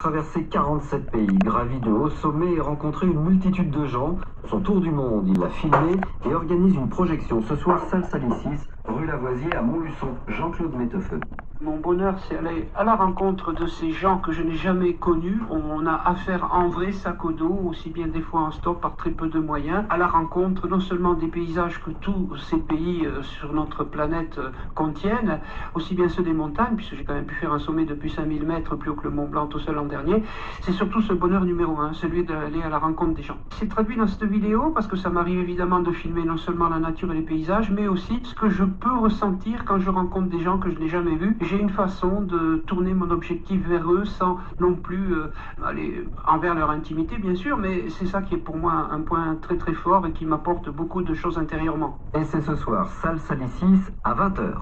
Traversé 47 pays, gravi de hauts sommets et rencontré une multitude de gens. Son tour du monde, il l'a filmé et organise une projection ce soir, salle Salicis, rue Lavoisier à Montluçon. Jean-Claude Mettefeux. Mon bonheur, c'est aller à la rencontre de ces gens que je n'ai jamais connus. On a affaire en vrai, sac au dos, aussi bien des fois en stop par très peu de moyens, à la rencontre non seulement des paysages que tous ces pays sur notre planète contiennent, aussi bien ceux des montagnes, puisque j'ai quand même pu faire un sommet depuis 5000 mètres plus haut que le Mont Blanc tout seul l'an dernier. C'est surtout ce bonheur numéro un, celui d'aller à la rencontre des gens. C'est traduit dans cette vidéo parce que ça m'arrive évidemment de filmer non seulement la nature et les paysages, mais aussi ce que je peux ressentir quand je rencontre des gens que je n'ai jamais vus. J'ai une façon de tourner mon objectif vers eux sans non plus aller envers leur intimité, bien sûr, mais c'est ça qui est pour moi un point très très fort et qui m'apporte beaucoup de choses intérieurement. Et c'est ce soir, salle Salicis à 20h.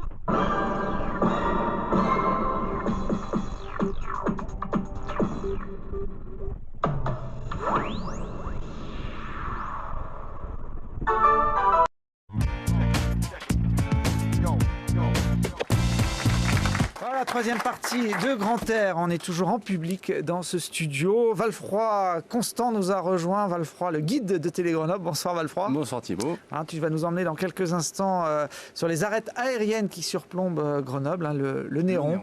La troisième partie de Grand Air, on est toujours en public dans ce studio. Valfroy Constant nous a rejoint, Valfroy, le guide de Télé Grenoble. Bonsoir Valfroy. Bonsoir Thibaut. Tu vas nous emmener dans quelques instants sur les arêtes aériennes qui surplombent Grenoble, le Néron.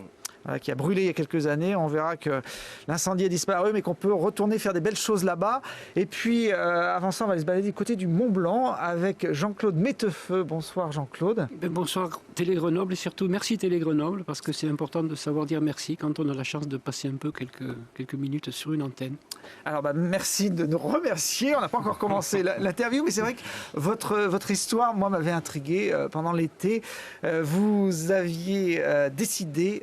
Qui a brûlé il y a quelques années. On verra que l'incendie est disparu, mais qu'on peut retourner faire des belles choses là-bas. Et puis, avant ça, on va aller se balader du côté du Mont Blanc avec Jean-Claude Mettefeux. Bonsoir Jean-Claude. Bonsoir Télé Grenoble et surtout merci Télé Grenoble parce que c'est important de savoir dire merci quand on a la chance de passer un peu quelques minutes sur une antenne. Alors merci de nous remercier. On n'a pas encore commencé l'interview, mais c'est vrai que votre histoire, moi, m'avait intrigué pendant l'été. Vous aviez décidé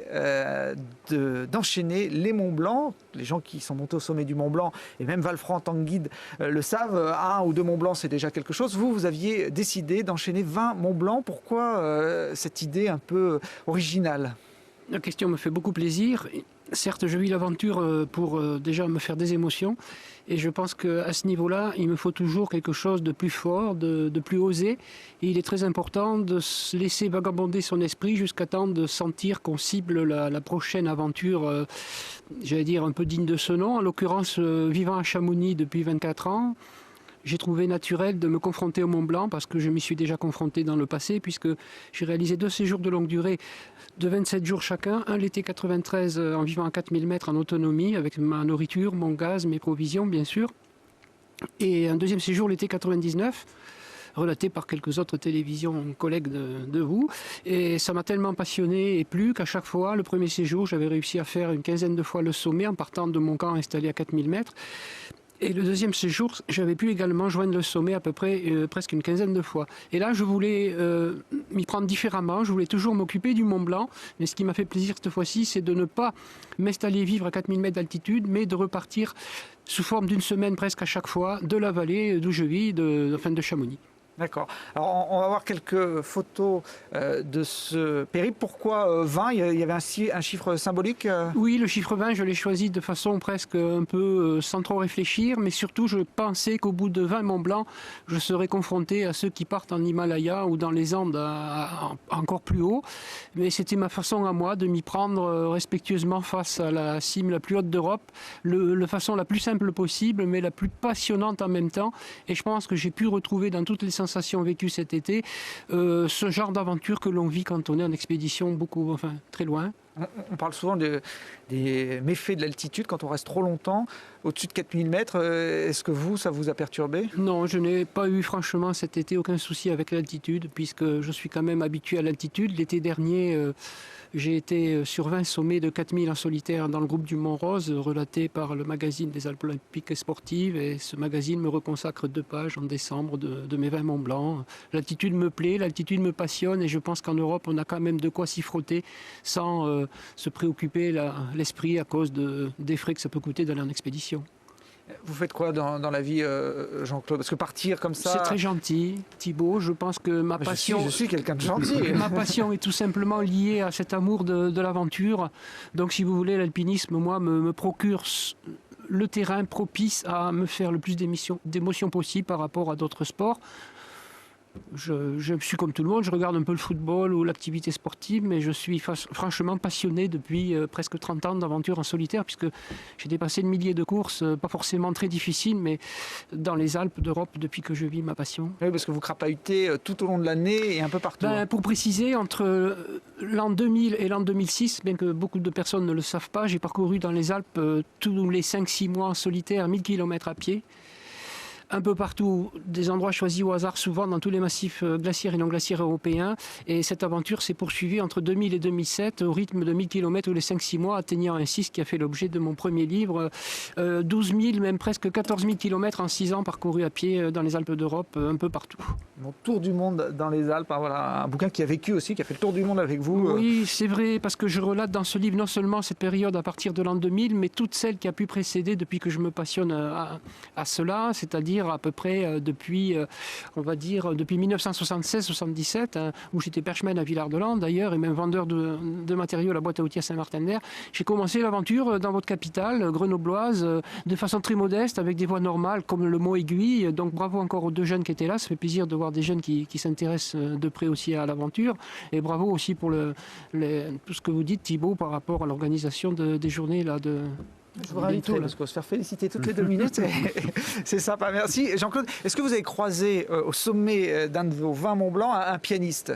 d'enchaîner les Monts Blancs. Les gens qui sont montés au sommet du Mont Blanc, et même Valfroy en tant que guide le savent, 1 ou 2 Monts Blancs, c'est déjà quelque chose. Vous aviez décidé d'enchaîner 20 Monts Blancs. Pourquoi cette idée un peu originale ? La question me fait beaucoup plaisir. Certes, je vis l'aventure pour déjà me faire des émotions. Et je pense qu'à ce niveau-là, il me faut toujours quelque chose de plus fort, de plus osé. Et il est très important de se laisser vagabonder son esprit jusqu'à temps de sentir qu'on cible la prochaine aventure, j'allais dire un peu digne de ce nom. En l'occurrence, vivant à Chamonix depuis 24 ans, j'ai trouvé naturel de me confronter au Mont Blanc parce que je m'y suis déjà confronté dans le passé puisque j'ai réalisé 2 séjours de longue durée de 27 jours chacun, un l'été 93 en vivant à 4000 mètres en autonomie avec ma nourriture, mon gaz, mes provisions bien sûr, et un deuxième séjour l'été 99 relaté par quelques autres télévisions collègues de vous. Et ça m'a tellement passionné et plu qu'à chaque fois, le premier séjour, j'avais réussi à faire une quinzaine de fois le sommet en partant de mon camp installé à 4000 mètres. Et le deuxième séjour, j'avais pu également joindre le sommet à peu près presque une quinzaine de fois. Et là, je voulais m'y prendre différemment. Je voulais toujours m'occuper du Mont Blanc. Mais ce qui m'a fait plaisir cette fois-ci, c'est de ne pas m'installer vivre à 4000 mètres d'altitude, mais de repartir sous forme d'une semaine presque à chaque fois de la vallée d'où je vis, de Chamonix. D'accord. Alors, on va voir quelques photos de ce périple. Pourquoi 20 ? Il y avait un chiffre symbolique Oui, le chiffre 20, je l'ai choisi de façon presque un peu sans trop réfléchir, mais surtout, je pensais qu'au bout de 20 Mont Blanc, je serais confronté à ceux qui partent en Himalaya ou dans les Andes encore plus haut. Mais c'était ma façon à moi de m'y prendre respectueusement face à la cime la plus haute d'Europe, la façon la plus simple possible, mais la plus passionnante en même temps. Et je pense que j'ai pu retrouver dans toutes les sensations vécues cet été, ce genre d'aventure que l'on vit quand on est en expédition très loin. On parle souvent des méfaits de l'altitude quand on reste trop longtemps au-dessus de 4000 mètres. Est-ce que ça vous a perturbé ? Non, je n'ai pas eu franchement cet été aucun souci avec l'altitude puisque je suis quand même habitué à l'altitude. L'été dernier, j'ai été sur 20 sommets de 4000 en solitaire dans le groupe du Mont Rose, relaté par le magazine des Alpes olympiques et sportives. Et ce magazine me reconsacre 2 pages en décembre de mes 20 Mont Blanc. L'altitude me plaît, l'altitude me passionne et je pense qu'en Europe, on a quand même de quoi s'y frotter sans se préoccuper l'esprit à cause des frais que ça peut coûter d'aller en expédition. Vous faites quoi dans la vie, Jean-Claude ? Parce que partir comme ça... C'est très gentil, Thibaut. Je pense que ma passion... Je suis quelqu'un de gentil. Ma passion est tout simplement liée à cet amour de l'aventure. Donc, si vous voulez, l'alpinisme, moi, me procure le terrain propice à me faire le plus d'émotions possible par rapport à d'autres sports. Je suis comme tout le monde, je regarde un peu le football ou l'activité sportive, mais je suis franchement passionné depuis presque 30 ans d'aventure en solitaire, puisque j'ai dépassé 1 millier de courses, pas forcément très difficiles, mais dans les Alpes d'Europe depuis que je vis ma passion. Oui, parce que vous crapahutez tout au long de l'année et un peu partout. Pour préciser, entre l'an 2000 et l'an 2006, bien que beaucoup de personnes ne le savent pas, j'ai parcouru dans les Alpes tous les 5-6 mois en solitaire, 1000 km à pied. Un peu partout, des endroits choisis au hasard, souvent dans tous les massifs glaciaires et non glaciaires européens. Et cette aventure s'est poursuivie entre 2000 et 2007 au rythme de 1000 km tous les 5-6 mois, atteignant ainsi ce qui a fait l'objet de mon premier livre. 12 000, même presque 14 000 km en 6 ans parcourus à pied dans les Alpes d'Europe, un peu partout. Mon tour du monde dans les Alpes, voilà, un bouquin qui a vécu aussi, qui a fait le tour du monde avec vous. Oui, c'est vrai, parce que je relate dans ce livre non seulement cette période à partir de l'an 2000, mais toute celle qui a pu précéder depuis que je me passionne à cela, c'est-à-dire à peu près depuis, on va dire, depuis 1976-77, hein, où j'étais perchman à Villard-de-Lans d'ailleurs, et même vendeur de matériaux à la boîte à outils à Saint-Martin-d'Air. J'ai commencé l'aventure dans votre capitale, grenobloise, de façon très modeste, avec des voies normales comme le mot aiguille. Donc bravo encore aux 2 jeunes qui étaient là, ça fait plaisir de voir des jeunes qui s'intéressent de près aussi à l'aventure. Et bravo aussi pour tout ce que vous dites, Thibaut, par rapport à l'organisation des journées là, de... Je vous réinvite parce qu'on se faire féliciter toutes les 2 minutes, c'est sympa, merci. Jean-Claude, est-ce que vous avez croisé au sommet d'un de vos 20 Mont Blanc un pianiste?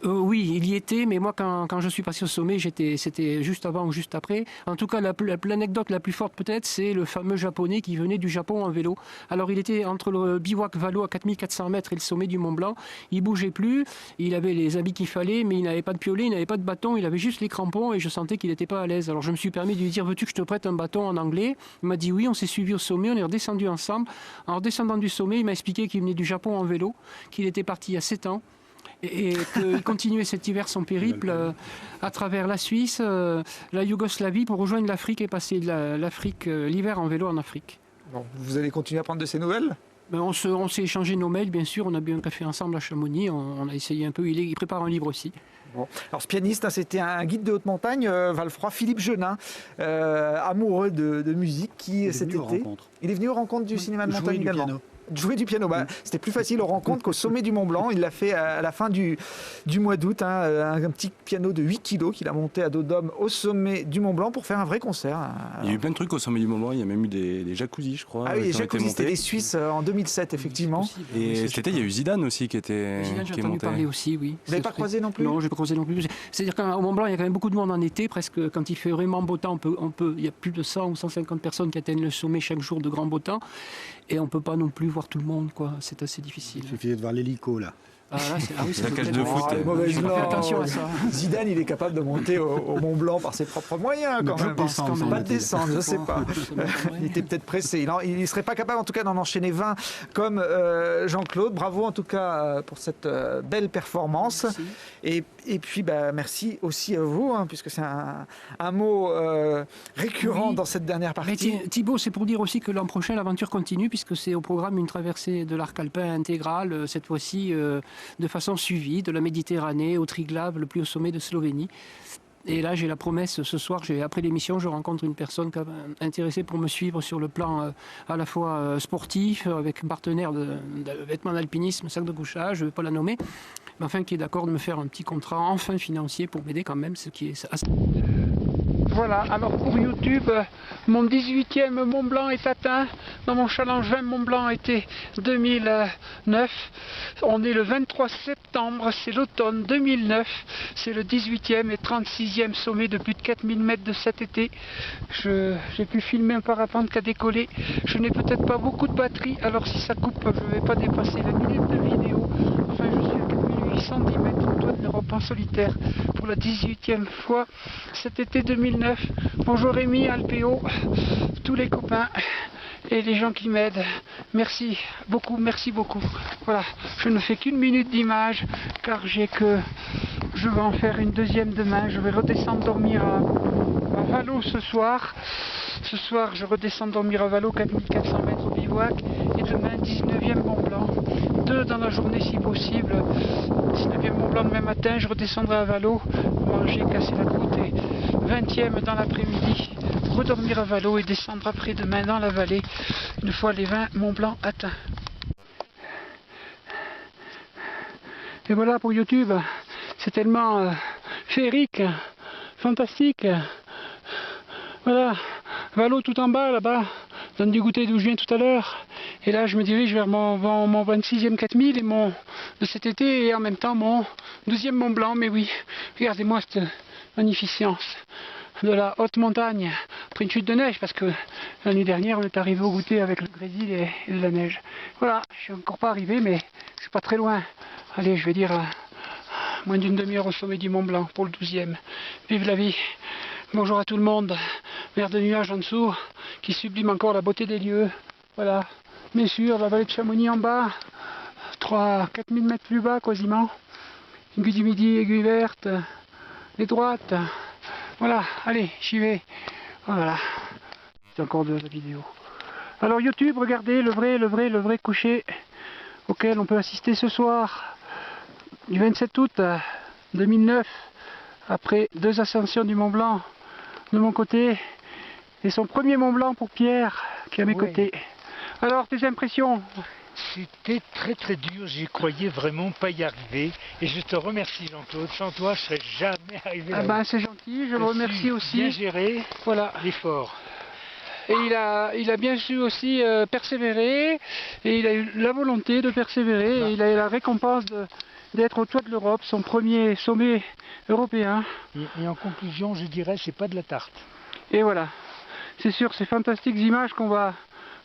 Oui, il y était, mais moi quand je suis passé au sommet, c'était juste avant ou juste après. En tout cas, l'anecdote la plus forte peut-être, c'est le fameux japonais qui venait du Japon en vélo. Alors il était entre le bivouac Valo à 4400 mètres et le sommet du Mont Blanc. Il bougeait plus, il avait les habits qu'il fallait, mais il n'avait pas de piolet, il n'avait pas de bâton, il avait juste les crampons et je sentais qu'il n'était pas à l'aise. Alors je me suis permis de lui dire, veux-tu que je te prête un bâton en anglais? Il m'a dit oui, on s'est suivi au sommet, on est redescendu ensemble. En redescendant du sommet, il m'a expliqué qu'il venait du Japon en vélo, qu'il était parti il y a 7 ans. Et qu'il continuait cet hiver son périple à travers la Suisse, la Yougoslavie pour rejoindre l'Afrique et passer l'Afrique, l'hiver en vélo en Afrique. Bon, vous allez continuer à prendre de ces nouvelles? On s'est échangé nos mails, bien sûr, on a bu un café ensemble à Chamonix, on a essayé un peu, il prépare un livre aussi. Bon. Alors ce pianiste, hein, c'était un guide de haute montagne, Valfroy, Philippe Genin, amoureux de musique, qui cet été, il est venu aux rencontres du cinéma de montagne également. Jouer du piano, c'était plus facile aux rencontres qu'au sommet du Mont Blanc. Il l'a fait à la fin du mois d'août, hein, un petit piano de 8 kg qu'il a monté à dos d'homme au sommet du Mont Blanc pour faire un vrai concert. Il y a eu plein de trucs au sommet du Mont Blanc, il y a même eu des jacuzzis, je crois. Ah oui, les jacuzzis, c'était les Suisses en 2007, effectivement. Et cet été, il y a eu Zidane aussi qui est J'ai entendu parler aussi, oui. Vous n'avez pas croisé non plus? Non, je n'ai pas croisé non plus. C'est-à-dire qu'au Mont Blanc, il y a quand même beaucoup de monde en été, presque quand il fait vraiment beau temps, il y a plus de 100 ou 150 personnes qui atteignent le sommet chaque jour de grand beau temps. Et on ne peut pas non plus voir tout le monde, quoi. C'est assez difficile. Il suffit de voir l'hélico, là. C'est la cage de foot. Fais attention à ça. Zidane, il est capable de monter au Mont Blanc par ses propres moyens, quand même. Pas de descendre, je ne sais pas. Il était peut-être pressé. Il ne serait pas capable, en tout cas, d'en enchaîner 20 comme Jean-Claude. Bravo, en tout cas, pour cette belle performance. Et puis, merci aussi à vous, hein, puisque c'est un mot récurrent dans cette dernière partie. Mais Thibaut, c'est pour dire aussi que l'an prochain, l'aventure continue, puisque c'est au programme une traversée de l'arc alpin intégrale, cette fois-ci de façon suivie, de la Méditerranée au Triglav, le plus haut sommet de Slovénie. Et là, j'ai la promesse, ce soir, après l'émission, je rencontre une personne intéressée pour me suivre sur le plan à la fois sportif, avec un partenaire de vêtements d'alpinisme, sac de couchage, je ne vais pas la nommer, mais enfin qui est d'accord de me faire un petit contrat enfin financier pour m'aider quand même, ce qui est assez... Voilà, alors pour YouTube, mon 18e Mont Blanc est atteint. Dans mon challenge 20 Mont Blanc était 2009. On est le 23 septembre, c'est l'automne 2009. C'est le 18e et 36e sommet de plus de 4000 mètres de cet été. J'ai pu filmer un parapente qui a décollé. Je n'ai peut-être pas beaucoup de batterie, alors si ça coupe, je ne vais pas dépasser la minute de vidéo. Enfin, je suis à 4810 mètres au toit de l'Europe en solitaire pour la 18e fois cet été 2009. Bonjour Rémi, Alpéo, tous les copains et les gens qui m'aident. Merci beaucoup. Voilà, je ne fais qu'une minute d'image car je vais en faire une deuxième demain. Je vais redescendre dormir à Valo ce soir. Ce soir, je redescends dormir à Valo, 4400 mètres au bivouac. Et demain, 19e Mont Blanc. 2 dans la journée si possible. 19e Mont Blanc demain matin, je redescendrai à Valo, manger, casser la croûte. Et 20e dans l'après-midi, redormir à Valo et descendre après demain dans la vallée, une fois les 20 Mont Blanc atteints. Et voilà pour YouTube, c'est tellement féerique, fantastique. Voilà, Valo tout en bas là-bas, zone du goûter d'où je viens tout à l'heure. Et là je me dirige vers mon 26e 4000 et de cet été et en même temps mon 12e Mont Blanc. Mais oui, regardez-moi cette magnificence de la haute montagne après une chute de neige, parce que la nuit dernière on est arrivé au goûter avec le grésil et de la neige. Voilà, je suis encore pas arrivé mais je suis pas très loin. Allez, je vais dire moins d'une demi-heure au sommet du Mont Blanc pour le 12e. Vive la vie. Bonjour à tout le monde. Mer de nuages en dessous qui sublime encore la beauté des lieux. Voilà, bien sûr, la vallée de Chamonix en bas, 3-4 000 mètres plus bas quasiment. Aiguille du Midi, aiguille verte, les droites. Voilà, allez, j'y vais. Voilà, c'est encore de la vidéo. Alors YouTube, regardez le vrai coucher auquel on peut assister ce soir, du 27 août 2009, après 2 ascensions du Mont Blanc de mon côté, et son premier Mont Blanc pour Pierre, qui est à mes côtés. Alors, tes impressions? C'était très dur, j'y croyais vraiment pas y arriver. Et je te remercie Jean-Claude, sans toi je serais jamais arrivé là-haut. Ah ben c'est gentil, je le remercie aussi. Bien géré l'effort. Et il a bien su aussi persévérer, et il a eu la volonté de persévérer, et il a eu la récompense d'être au toit de l'Europe, son premier sommet européen. Et en conclusion, je dirais, c'est pas de la tarte. Et voilà, c'est sur ces fantastiques images qu'on va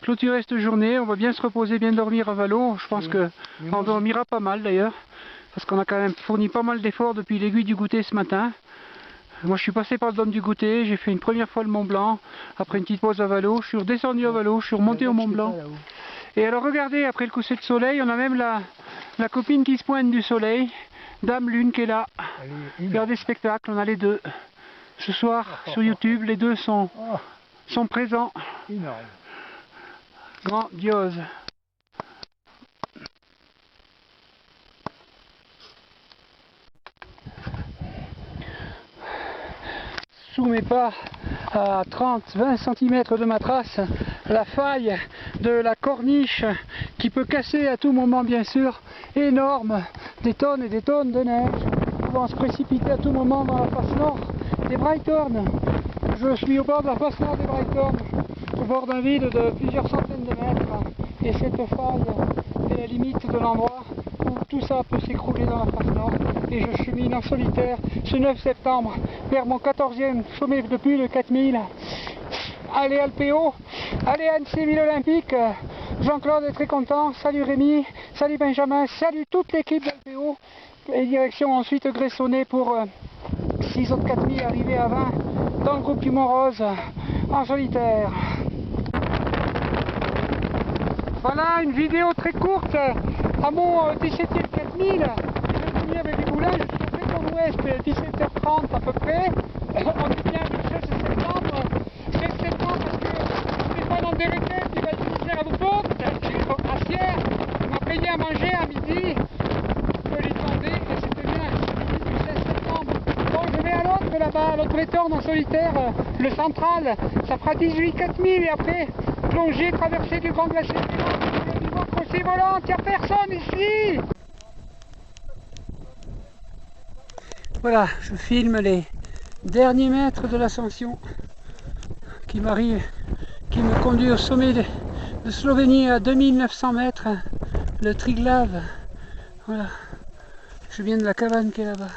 clôturer cette journée. On va bien se reposer, bien dormir à Valo. Je pense qu'on dormira pas mal d'ailleurs, parce qu'on a quand même fourni pas mal d'efforts depuis l'aiguille du goûter ce matin. Moi je suis passé par le dôme du goûter, j'ai fait une première fois le Mont Blanc, après une petite pause à Valo, je suis redescendu à Valo, je suis remonté au Mont Blanc. Et alors regardez, après le coucher de soleil, on a même la copine qui se pointe du soleil, Dame Lune qui est là, faire des spectacles, on a les deux. Ce soir sur YouTube, les deux sont présents. Énorme. Grandiose. Sous mes pas, à 30-20 cm de ma trace, la faille de la corniche qui peut casser à tout moment bien sûr, énorme, des tonnes et des tonnes de neige pouvant se précipiter à tout moment dans la face nord des Brighton. Je suis au bord de la face nord des Brighton, au bord d'un vide de plusieurs centaines de mètres, et cette faille est la limite de l'endroit où tout ça peut s'écrouler dans la face nord, et je chemine en solitaire ce 9 septembre vers mon 14e sommet depuis le 4000. Allez Alpéo, allez Annecy Ville Olympique, Jean-Claude est très content, salut Rémi, salut Benjamin, salut toute l'équipe d'Alpéo, et direction ensuite Gressonnet pour 6 autres 4000 arrivés à 20 dans le groupe du Mont-Rose en solitaire. Voilà une vidéo très courte à mon 17e 4000. Je finis avec les boulins, je suis au Breton Ouest, 17h30 à peu près. On est bien le 16 septembre. 16 septembre parce que Stéphane Anderlequet qui va être ministère à Boupot, à Sierre, m'a payé à manger à midi. Je peux lui demander et c'était bien, c'est le 16 septembre. Bon, je vais à l'autre là-bas, à l'autre Breton en solitaire, le central. Ça fera 18 4000 et après plonger, traverser du grand glacier. Il y a du vent aussi volant, il n'y a personne ici. Voilà, je filme les derniers mètres de l'ascension qui me conduit au sommet de Slovénie à 2900 mètres, le Triglav. Voilà, je viens de la cabane qui est là-bas.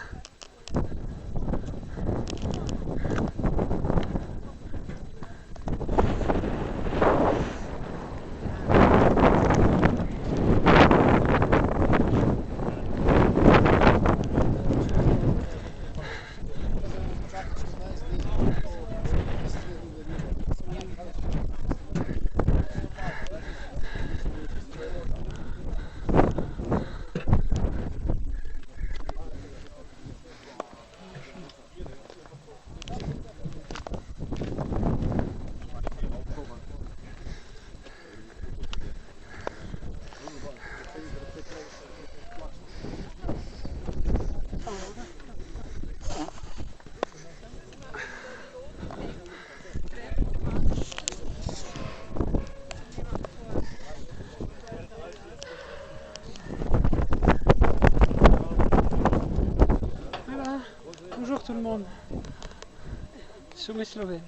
sommet slovène.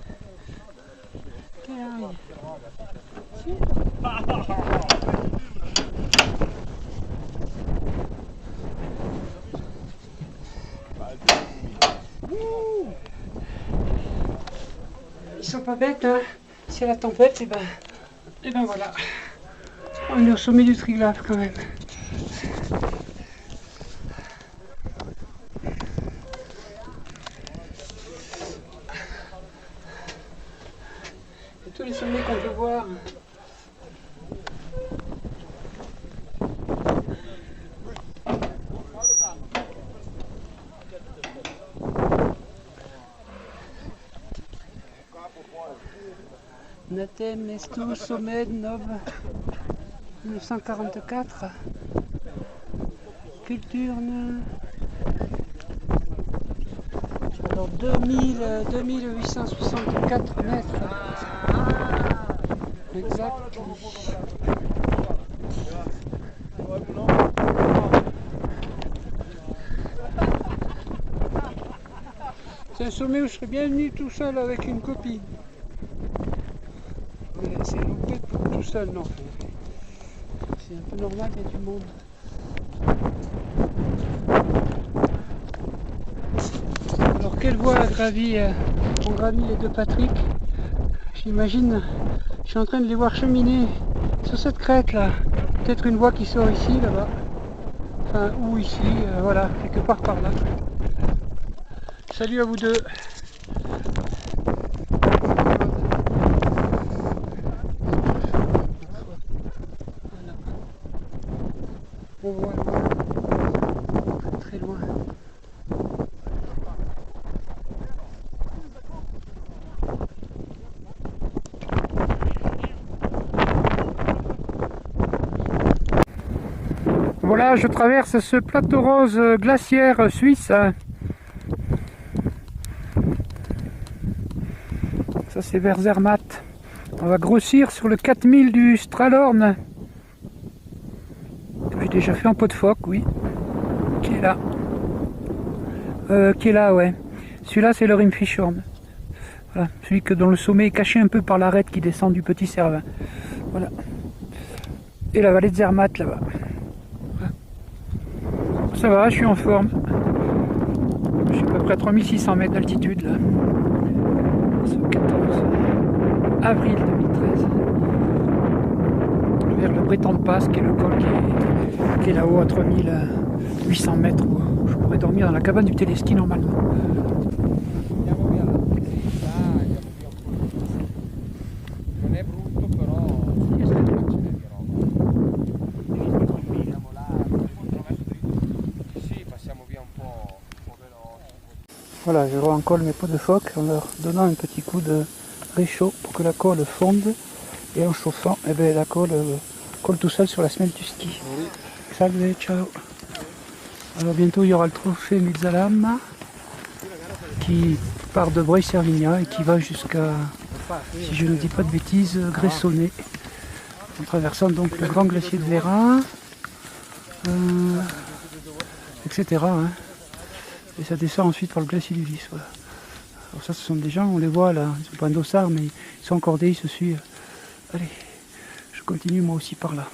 Aïe. Ils sont pas bêtes, hein. C'est la tempête, et ben voilà. On est au sommet du Triglav quand même. Et tous les sommets qu'on peut voir. Natem estu sommet nov 1944. Culturne. Alors 2864 mètres. Exact. C'est un sommet où je serais bien venu tout seul avec une copine. Mais c'est loupé pour tout seul, non. C'est un peu normal, il y a du monde. Alors quelle voie ont gravi les deux Patrick? J'imagine, je suis en train de les voir cheminer sur cette crête là. Peut-être une voie qui sort ici, là-bas. Enfin, ou ici, voilà, quelque part par là. Salut à vous deux. On voit loin, très loin. Voilà, je traverse ce plateau rose glaciaire suisse. Ça c'est vers Zermatt. On va grossir sur le 4000 du Stralhorn. Que j'ai déjà fait en pot de phoque, oui. Qui est là. Ouais. Celui-là c'est le Rimfischhorn. Voilà, celui que dont le sommet est caché un peu par l'arête qui descend du Petit Cervin. Voilà. Et la vallée de Zermatt là-bas. Voilà. Ça va, je suis en forme. Je suis à peu près à 3600 mètres d'altitude là. Ce 14 avril 2013. Vers le Breton de Pass, qui est le col qui est là-haut à 3800 mètres, où je pourrais dormir dans la cabane du téléski normalement. Voilà, je recolle mes pots de phoque en leur donnant un petit coup de réchaud pour que la colle fonde, et en chauffant, eh ben, la colle colle tout seul sur la semelle du ski. Oui. Salve, ciao. Alors bientôt il y aura le trophée Mizzalam qui part de Breuil-Servigna et qui va jusqu'à, si je ne dis pas de bêtises, Gressoney, en traversant donc le grand glacier de Vérin, etc. Hein. Et ça descend ensuite par le glacier du Lys. Voilà. Alors ça, ce sont des gens, on les voit là, ils sont pas un dossard, mais ils sont encordés, ils se suivent. Allez, je continue moi aussi par là.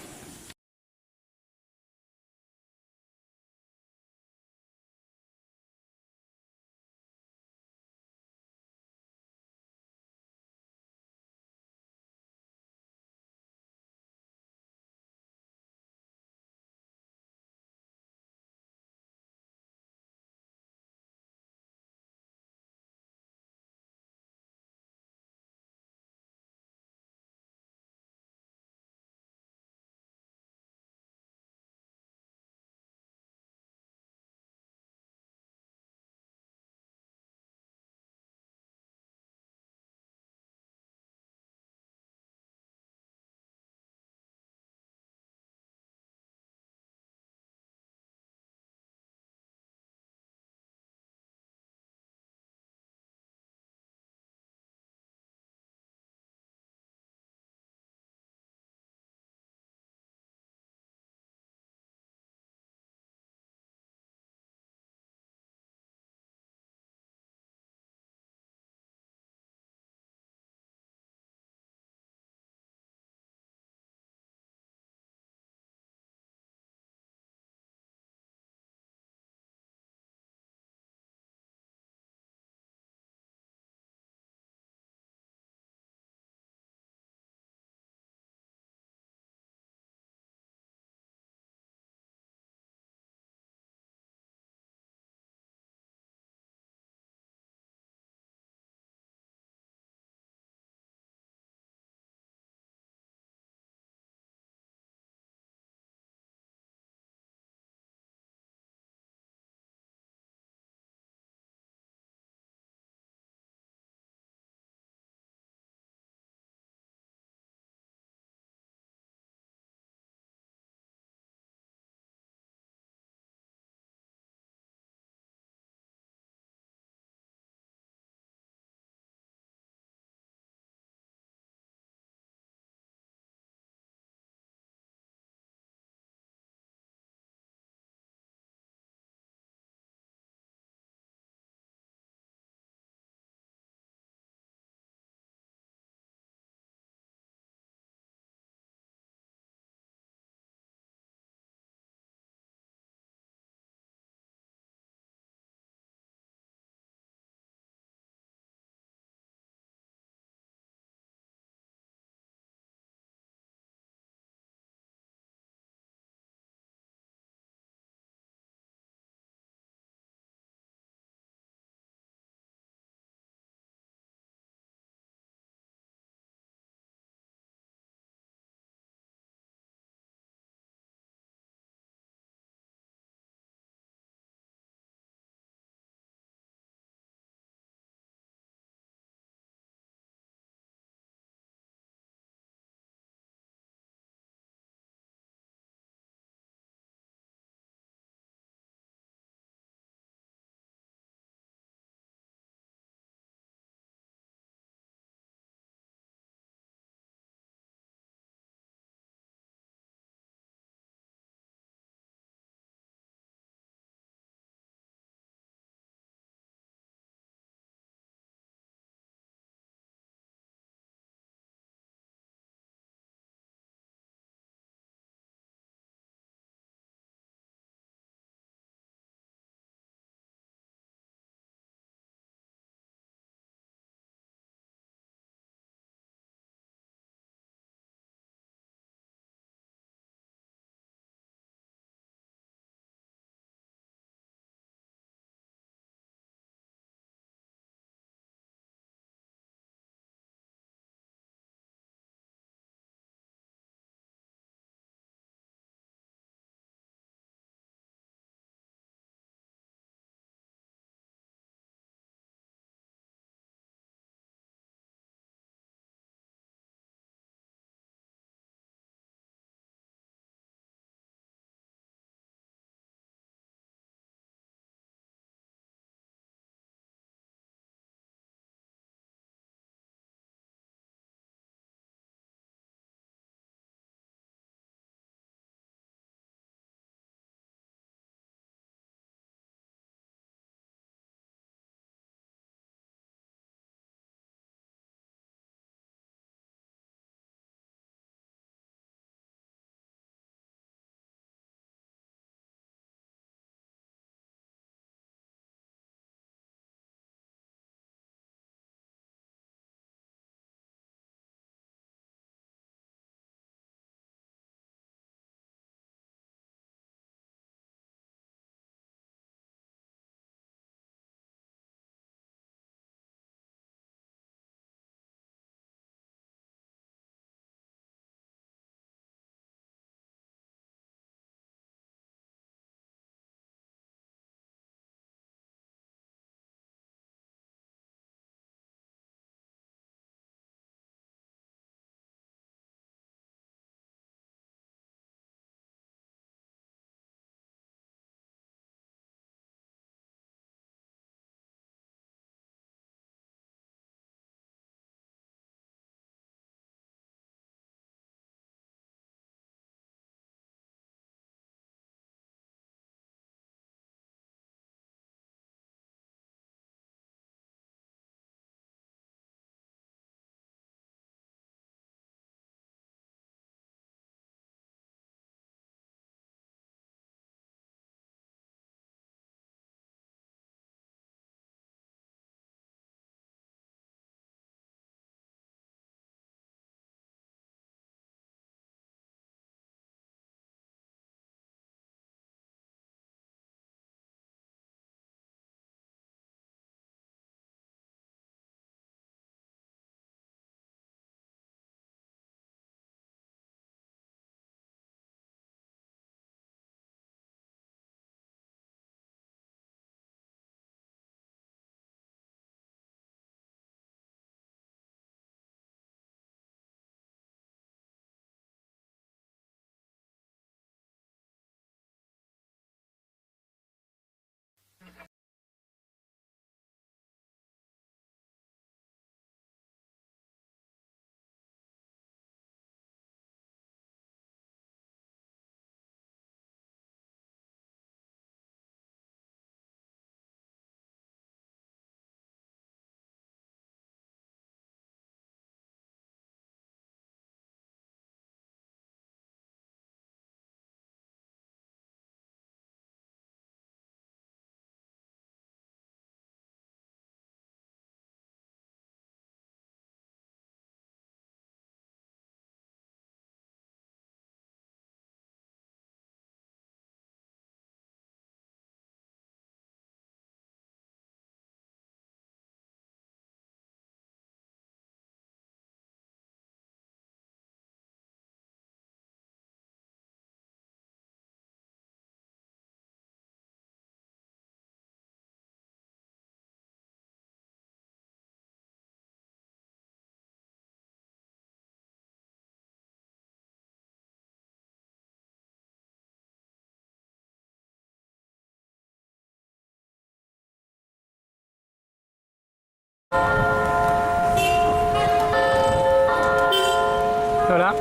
Voilà.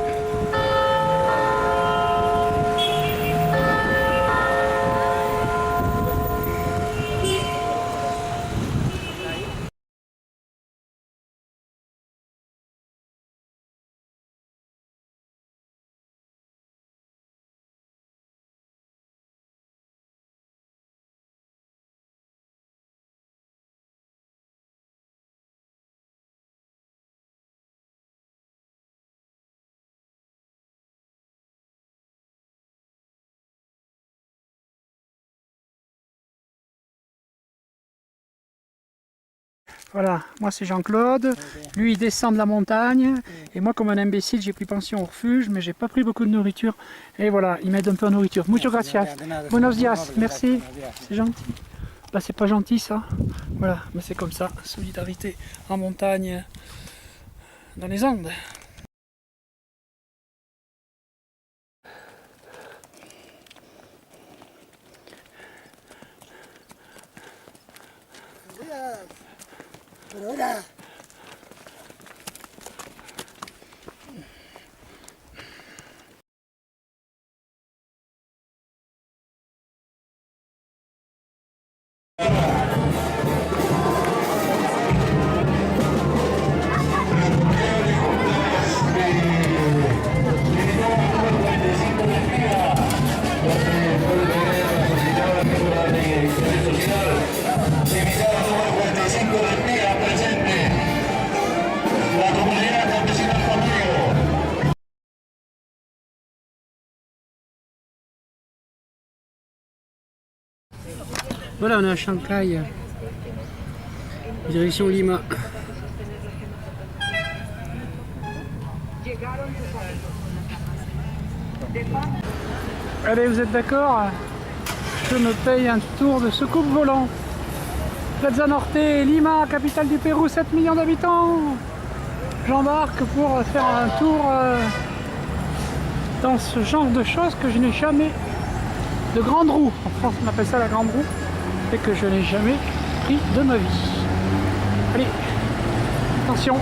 Voilà, moi c'est Jean-Claude, lui il descend de la montagne, et moi comme un imbécile j'ai pris pension au refuge, mais j'ai pas pris beaucoup de nourriture, et voilà, il m'aide un peu en nourriture. Muchas gracias, buenos dias, merci, c'est gentil. Là c'est pas gentil ça, voilà, mais c'est comme ça, solidarité en montagne, dans les Andes. Voilà, on est à Shanghai, direction Lima. Allez, vous êtes d'accord? Je me paye un tour de soucoupe volant. Plaza Norte, Lima, capitale du Pérou, 7 millions d'habitants. J'embarque pour faire un tour dans ce genre de choses que je n'ai jamais... de grande roue. En France, on appelle ça la grande roue. Et que je n'ai jamais pris de ma vie. Allez, attention,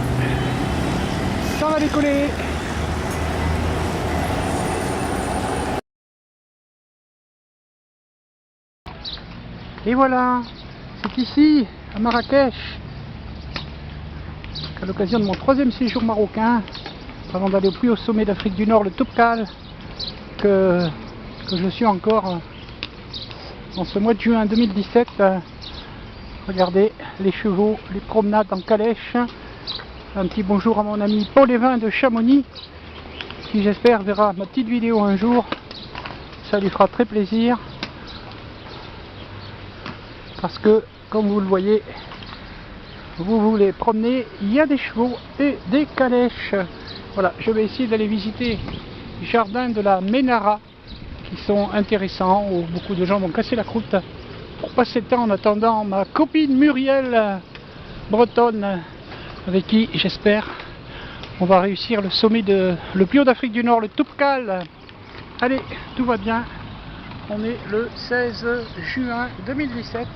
ça va décoller. Et voilà, c'est ici, à Marrakech, qu'à l'occasion de mon 3e séjour marocain, avant d'aller au plus haut sommet d'Afrique du Nord, le Toubkal, que je suis encore en ce mois de juin 2017. Regardez les chevaux, les promenades en calèche. Un petit bonjour à mon ami Paul Evin de Chamonix, qui j'espère verra ma petite vidéo un jour. Ça lui fera très plaisir. Parce que, comme vous le voyez, vous voulez promener, il y a des chevaux et des calèches. Voilà, je vais essayer d'aller visiter les jardins de la Ménara, qui sont intéressants, où beaucoup de gens vont casser la croûte pour passer le temps en attendant ma copine Muriel bretonne, avec qui j'espère on va réussir le sommet le plus haut d'Afrique du Nord, le Toubkal. Allez, tout va bien. On est le 16 juin 2017.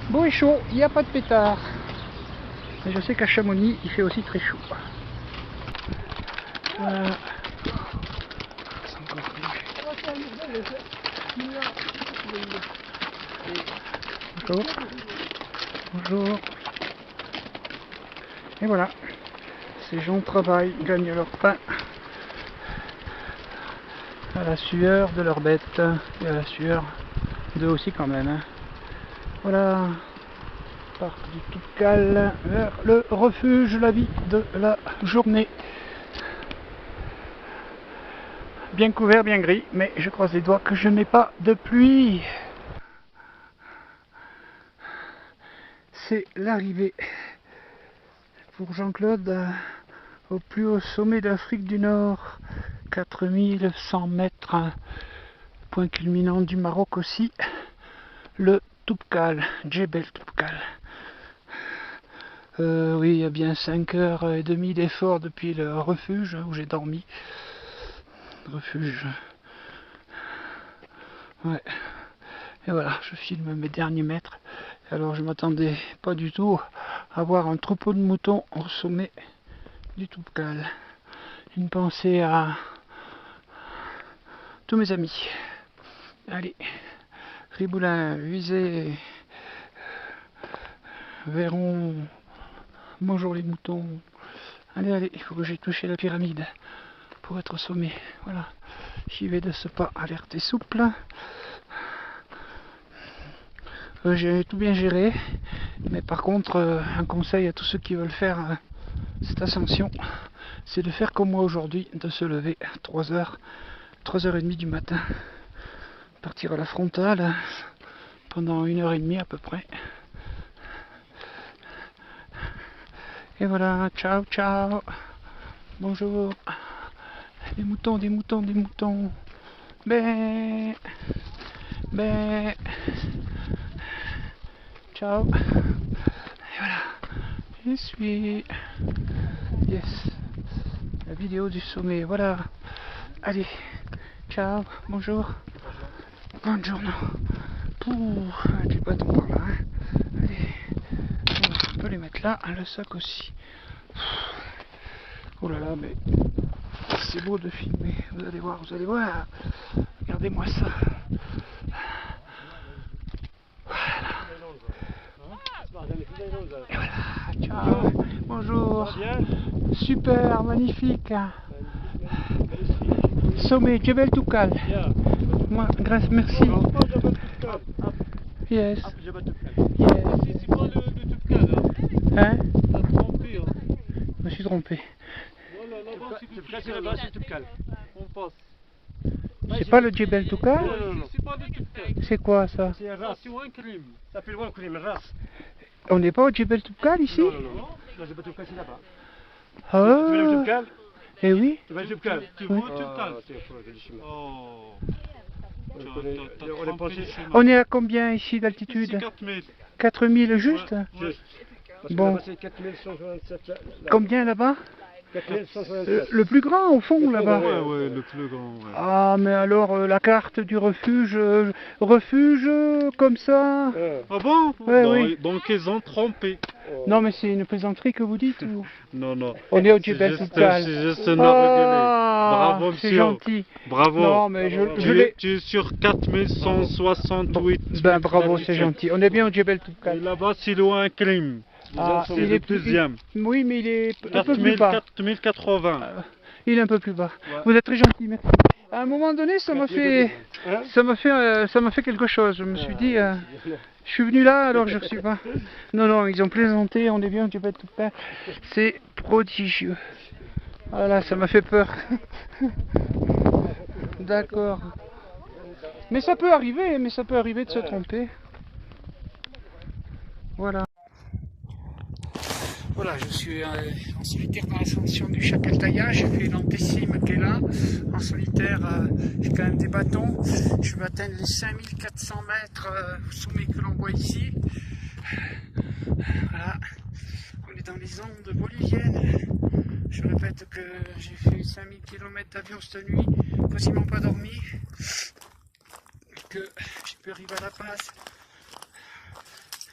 Beau et chaud, il n'y a pas de pétard. Mais je sais qu'à Chamonix, il fait aussi très chaud. Bonjour. Bonjour. Et voilà. Ces gens travaillent, gagnent leur pain à la sueur de leurs bêtes et à la sueur d'eux aussi quand même. Hein. Voilà. Parc du Toubkal vers le refuge, la vie de la journée. Bien couvert, bien gris, mais je croise les doigts que je n'ai pas de pluie. C'est l'arrivée pour Jean-Claude au plus haut sommet d'Afrique du Nord, 4100 mètres, point culminant du Maroc aussi, le Toubkal, Djebel Toubkal. Oui, il y a bien 5h30 d'effort depuis le refuge où j'ai dormi. Refuge. Ouais. Et voilà, je filme mes derniers mètres. Alors je m'attendais pas du tout à voir un troupeau de moutons au sommet du Toubkal. une pensée à tous mes amis. Allez, Riboulin, Visé, Véron, bonjour les moutons. Allez, allez, il faut que j'aille toucher la pyramide pour être au sommet. Voilà, j'y vais de ce pas, alerte et souple. J'ai tout bien géré, mais par contre, un conseil à tous ceux qui veulent faire cette ascension, c'est de faire comme moi aujourd'hui, de se lever à 3h30 du matin, partir à la frontale pendant 1h30 à peu près. Et voilà, ciao ciao, bonjour, des moutons, des moutons, des moutons, bé, bé, ciao, et voilà, je suis, yes, la vidéo du sommet, voilà, allez, ciao, bonjour, buongiorno, du bâton par là, hein. Allez, voilà, on peut les mettre là, le sac aussi. Oh là là, mais c'est beau de filmer, vous allez voir, regardez-moi ça. Et voilà, ciao, bonjour, super, magnifique. Sommet, Djebel Toukal. Moi, grâce, merci. Yes. C'est pas le Toukal, Hein? t'as trompé. Je me suis trompé. Voilà, là-bas, c'est là-bas, c'est Toukal. On passe. C'est pas le Djebel Toukal? Non, c'est pas le Toukal. C'est quoi ça? C'est un ras, c'est un crime. Ça fait loin crime, un ras. On n'est pas au Djebel Toukal ici? Non, le Djebel Toukal, c'est là-bas. Ah, Tu veux le Toukal? eh oui. Tu veux le Toukal? Tu vois Toukal? Oh. On est passé. On est à combien ici d'altitude? 4000. 4000 juste? Juste. Bon. C'est 4167 là. Combien là-bas? 4167. Le plus grand au fond là-bas. Ouais, le plus grand. Ouais. Ah mais alors la carte du refuge, comme ça? Ah bon? Ouais, oui. Donc ils ont trompé. Non mais c'est une plaisanterie que vous dites ou... Non. On est au Djebel Toukal. C'est juste non régulé. Bravo C'est monsieur. gentil. Bravo. Non mais je l'ai... Tu es sur 4168. Ben bravo, c'est gentil. On est bien au Djebel Et Toukal. là-bas c'est loin un crime. Ah, C'est le deuxième. Oui mais il est un peu plus bas. 4080. Il est un peu plus bas. Ouais. Vous êtes très gentil, merci. À un moment donné, ça m'a fait quelque chose. Je me suis dit, je suis venu là, alors je ne reçus pas. Non, ils ont plaisanté, on est bien, tu peux tout faire. C'est prodigieux. Voilà, ça m'a fait peur. D'accord. Mais ça peut arriver de se tromper. Voilà. Voilà, je suis en solitaire dans l'ascension du Chapeltaïa. J'ai fait l'antécime qui est là. En solitaire, j'ai quand même des bâtons. Je vais atteindre les 5400 mètres au sommet que l'on voit ici. Voilà, on est dans les Andes boliviennes. Je répète que j'ai fait 5000 km d'avion cette nuit, quasiment pas dormi. Que j'ai pu arriver à La Paz.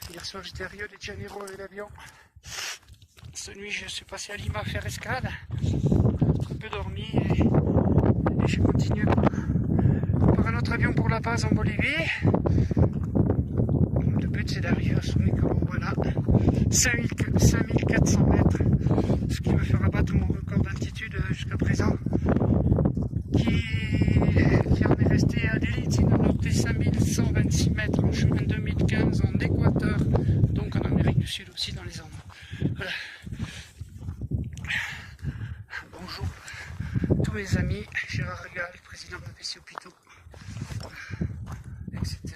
Hier soir, j'étais à Rio de Janeiro avec l'avion. Cette nuit, je suis passé à Lima faire escale, un peu dormi et j'ai continué par un autre avion pour La Paz en Bolivie. Le but c'est d'arriver au sommet que l'on voit là, 5400 mètres, ce qui me fera battre mon record d'altitude jusqu'à présent, qui en est resté à l'élite. Il a noté 5126 mètres en juin 2015 en Équateur, donc en Amérique du Sud aussi dans les Andes. Voilà. Bonjour tous mes amis, Gérard Régal, président de PC Hôpitaux, etc.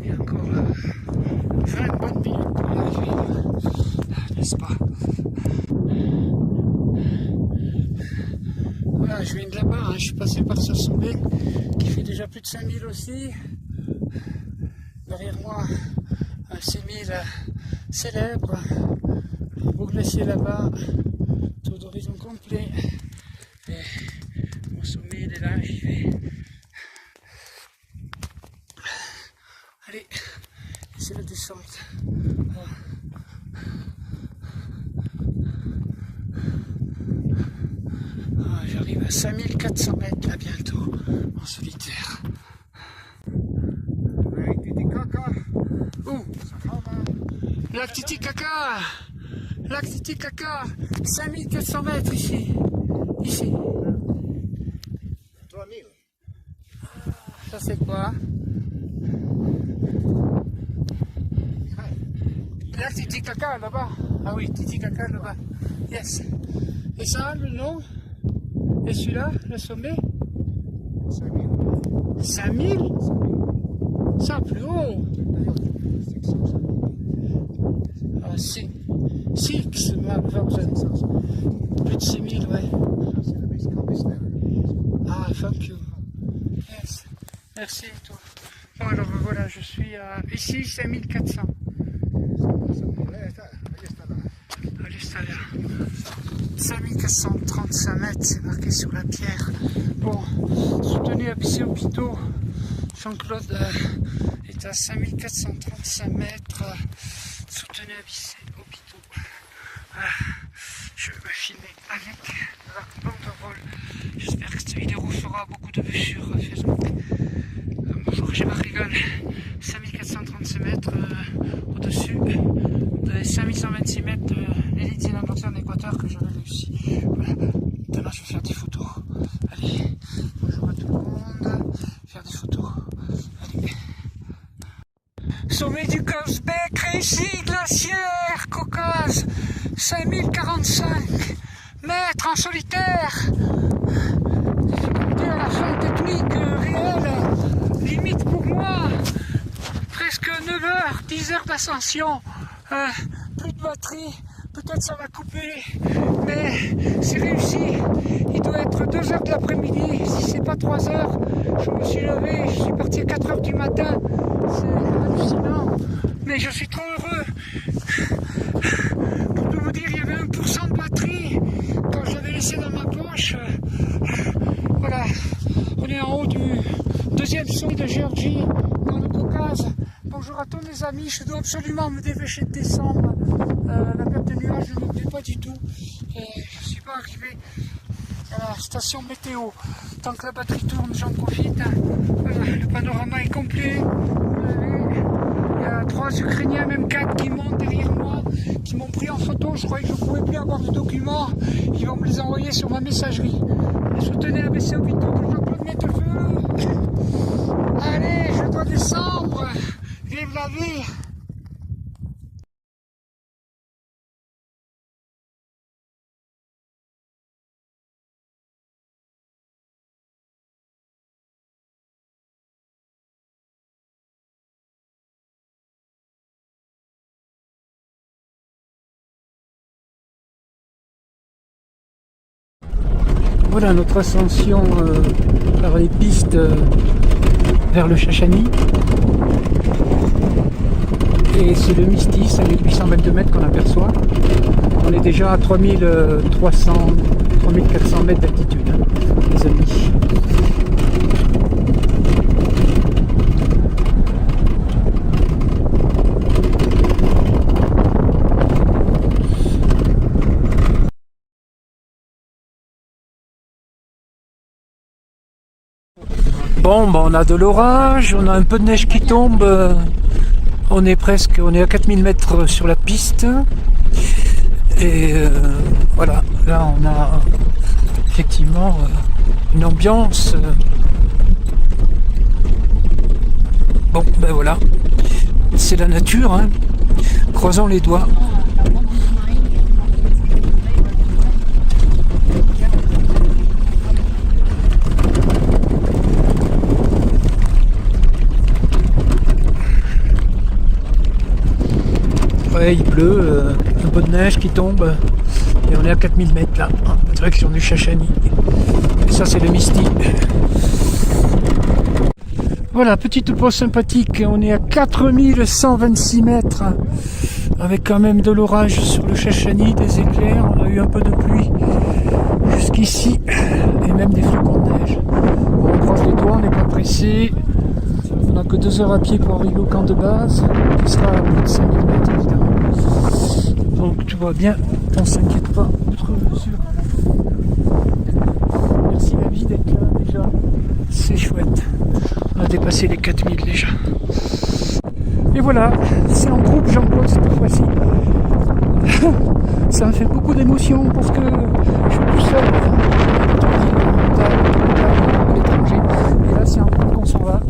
Et encore 20 bonnes minutes pour y arriver, n'est-ce pas? Voilà, je viens de là-bas, hein, je suis passé par ce sommet qui fait déjà plus de 5000 aussi. Derrière moi, un 6000 célèbre, le beau glacier là-bas, taux d'horizon complet. Et mon sommet il est là, j'y vais. Allez, c'est la descente. 5400 mètres là bientôt, en solitaire. Oh, lac Titicaca, lac Titicaca, 5400 mètres ici, ici. Ça c'est quoi? Lac Titicaca là-bas. Ah oui, Titicaca là-bas. Yes. Et ça, le nom? Et celui-là, le sommet? 5000? Ça, plus haut. Ah, 6 plus de 6000, ouais. Ah, thank you. Yes. Merci, toi. Bon, alors voilà, je suis à ici, 5400. Allez, ça là. 5435 mètres, c'est marqué sur la pierre. Bon, soutenez Abissé Hôpitaux. Jean-Claude est à 5435 mètres. Soutenez Abissé Hôpitaux. Voilà. Je vais me filmer avec la banderole. J'espère que cette vidéo fera beaucoup de vues sur Facebook. Bonjour, j'ai ma rigole. 5435 mètres au-dessus des 5126 mètres de l'élite zélandaise en Équateur que j'avais réussi. Voilà. Maintenant, je vais faire des photos. Allez, bonjour à tout le monde. Faire des photos. Allez. Sommet du Cosbec, réussi, glaciaire, Caucase, 5045 mètres en solitaire. Difficulté à la fin technique réelle, limite pour moi. Presque 9 heures, 10 heures d'ascension, plus de batterie, peut-être ça va couper, mais c'est réussi. Il doit être 2 heures de l'après-midi, si c'est pas 3 heures. Je me suis levé, je suis parti à 4 heures du matin, c'est hallucinant, mais je suis trop heureux. Pour tout vous dire, il y avait 1% de batterie quand je l'avais laissé dans ma poche. Voilà, on est en haut du deuxième sommet de Géorgie, dans le Caucase. Bonjour à tous mes amis, je dois absolument me dépêcher de descendre. La perte de nuages ne me plaît pas du tout. Je ne suis pas arrivé à la station météo. Tant que la batterie tourne, j'en profite. Voilà, le panorama est complet. Il y a 3 Ukrainiens, même 4 qui montent derrière moi, qui m'ont pris en photo. Je croyais que je ne pouvais plus avoir de documents. Ils vont me les envoyer sur ma messagerie. Soutenez Abissé Hôpitaux de Jean-Claude Mettefeu. Allez, je dois descendre. Vive la vie! Voilà notre ascension par les pistes vers le Chachani. Et c'est le Mistis à 1822 mètres qu'on aperçoit. On est déjà à 3300, 3400 mètres d'altitude, les amis. Bon, on a de l'orage, on a un peu de neige qui tombe. On est à 4000 mètres sur la piste. Et voilà, là on a effectivement une ambiance. Bon, ben voilà, c'est la nature, hein. Croisons les doigts. Ouais, il pleut, un peu de neige qui tombe, et on est à 4000 mètres là, en direction du Chachani. Et ça, c'est le Misty. Voilà, petite pause sympathique, on est à 4126 mètres, avec quand même de l'orage sur le Chachani, des éclairs, on a eu un peu de pluie jusqu'ici, et même des flocons de neige. Bon, on croise les doigts, on n'est pas pressé. On n'a que 2 heures à pied pour arriver au camp de base, qui sera à plus de 5000 mètres évidemment. Donc tout va bien, on ne s'inquiète pas outre mesure. Merci. ravi d'être là déjà. C'est chouette. On a dépassé les 4000 déjà. Et voilà, c'est en groupe Jean-Claude cette fois-ci. Ça me fait beaucoup d'émotions parce que je suis tout seul à l'étranger. Et là, c'est en groupe qu'on s'en va.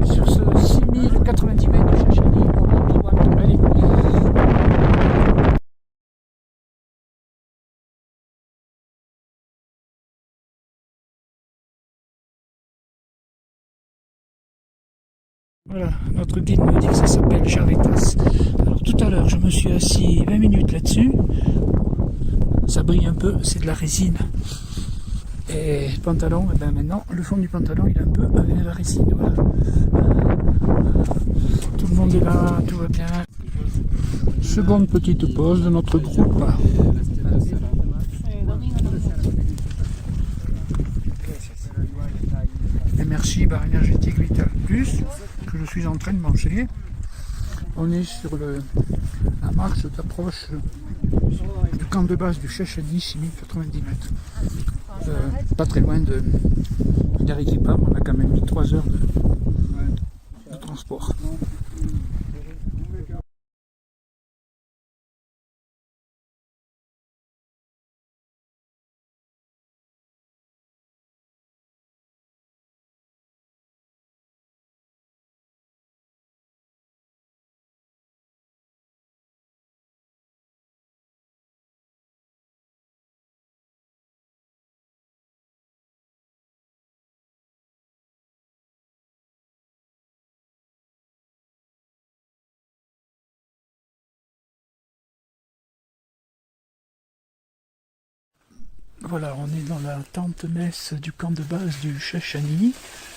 Et sur ce 6090 mètres de Chachani, on va pouvoir aller. Voilà, notre guide me dit que ça s'appelle Charitas. Alors tout à l'heure, je me suis assis 20 minutes là-dessus. Ça brille un peu, c'est de la résine. Et le pantalon, eh ben maintenant, le fond du pantalon, il est un peu avec de la résine. Voilà. Tout le monde est là, tout va bien. Seconde petite pause de notre groupe. Et merci Bar Énergétique Vital Plus que je suis en train de manger. On est sur la marche d'approche du camp de base du Chachani, 6090 mètres. Pas très loin d'Arequipa, on a quand même mis 3 heures de transport. Voilà, on est dans la tente messe du camp de base du Chachani.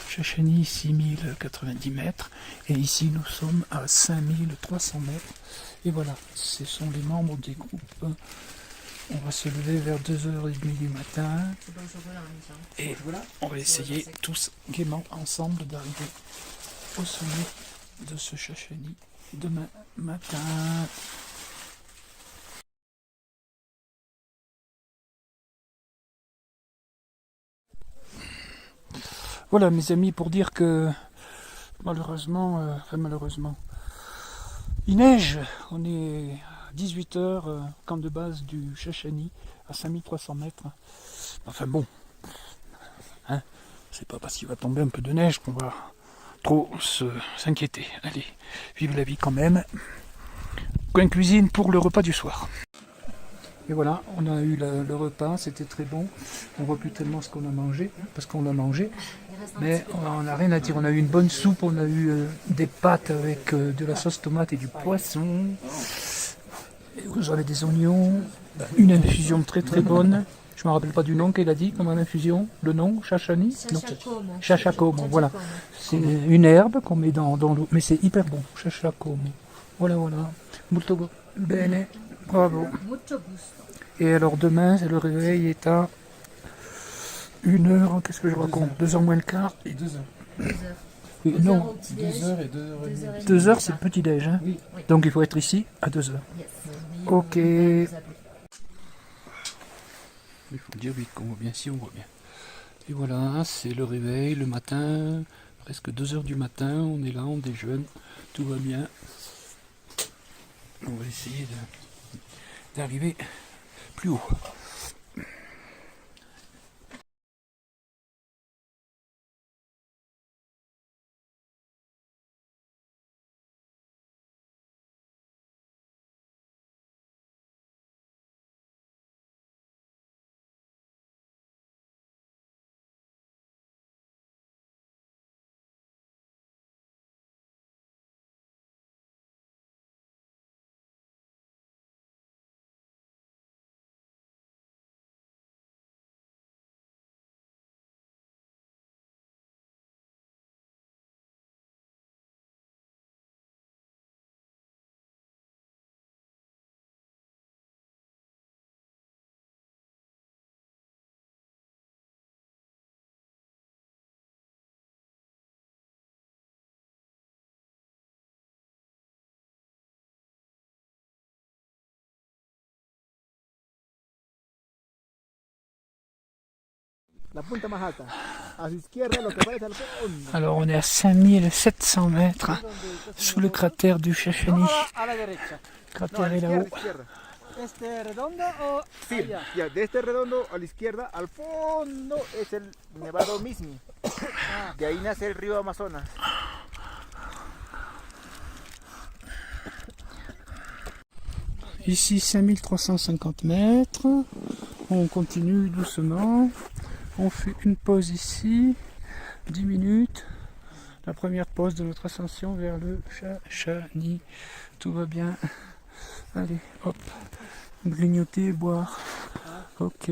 Chachani 6090 mètres. Et ici nous sommes à 5300 mètres. Et voilà, ce sont les membres des groupes. On va se lever vers 2h30 du matin. Et voilà, on va essayer tous gaiement ensemble d'arriver au sommet de ce Chachani demain matin. Voilà mes amis, pour dire que malheureusement, il neige. On est à 18h, camp de base du Chachani, à 5300 mètres. Enfin bon, hein, c'est pas parce qu'il va tomber un peu de neige qu'on va trop s'inquiéter. Allez, vive la vie quand même. Coin cuisine pour le repas du soir. Et voilà, on a eu le repas, c'était très bon. On voit plus tellement ce qu'on a mangé, parce qu'on a mangé. Mais on n'a rien à dire, on a eu une bonne soupe, on a eu des pâtes avec de la sauce tomate et du poisson. Et vous avez des oignons, une infusion très très bonne. Je ne me rappelle pas du nom qu'elle a dit, comme infusion. Le nom, Chachani? Chachacomo. Chachacomo, voilà. C'est une herbe qu'on met dans l'eau, mais c'est hyper bon, Chachacomo. Voilà, voilà. Molto bene, bravo. Mucho gusto. Et alors demain, le réveil est à 1h, qu'est-ce que je raconte? 2h moins le quart. Et 2 heures. 2 heures. Non, 2 heures et 2h30. 2h c'est le petit-déj. Hein. Oui. Donc il faut être ici à 2h. Yes. Ok. Il faut dire vite qu'on voit bien, si on voit bien. Et voilà, c'est le réveil le matin, presque 2h du matin, on est là, on déjeune, tout va bien. On va essayer d'arriver plus haut. Alors on est à 5700 mètres sous le cratère du Chachani. Le cratère est là-haut. ¿Este redondo o allá? Ya, de este redondo a la izquierda, al fondo es el Nevado Mismi. De ahí nace el río Amazonas. Ici 5350 mètres. On continue doucement. On fait une pause ici, 10 minutes. La première pause de notre ascension vers le Chachani. Tout va bien. Allez, hop. Grignoter, boire. Ok.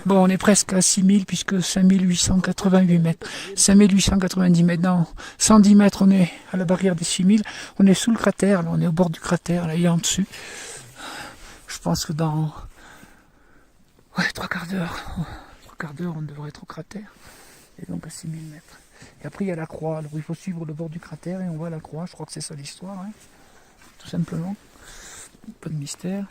Bon, on est presque à 6000 puisque 5888 mètres. 5890 mètres. Non, 110 mètres, on est à la barrière des 6000. On est sous le cratère, là, on est au bord du cratère, là, il est en dessus. Je pense que dans 3 quarts d'heure, on devrait être au cratère. Et donc à 6000 mètres. Et après, il y a la croix. Alors, il faut suivre le bord du cratère et on voit la croix. Je crois que c'est ça l'histoire, hein. Tout simplement. Pas de mystère.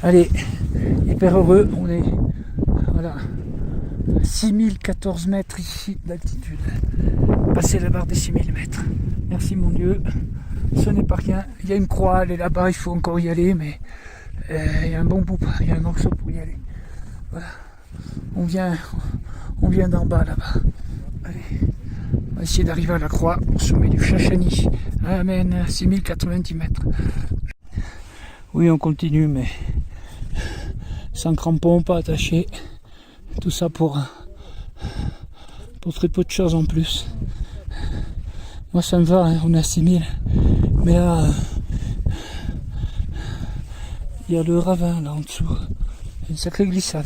Allez, hyper heureux, on est voilà, 6014 mètres ici d'altitude, passer la barre des 6000 mètres. Merci mon Dieu, ce n'est pas rien, il y a une croix, elle est là-bas, il faut encore y aller, mais il y a un bon bout, il y a un morceau pour y aller. Voilà, on vient d'en bas là-bas. Allez, on va essayer d'arriver à la croix, au sommet du Chachani. Amen, 6090 mètres. Oui, on continue, mais sans crampons, pas attaché. Tout ça pour très peu de choses en plus. Moi, ça me va, hein, on est à 6000. Mais là, il y a le ravin là en dessous. Une sacrée glissade.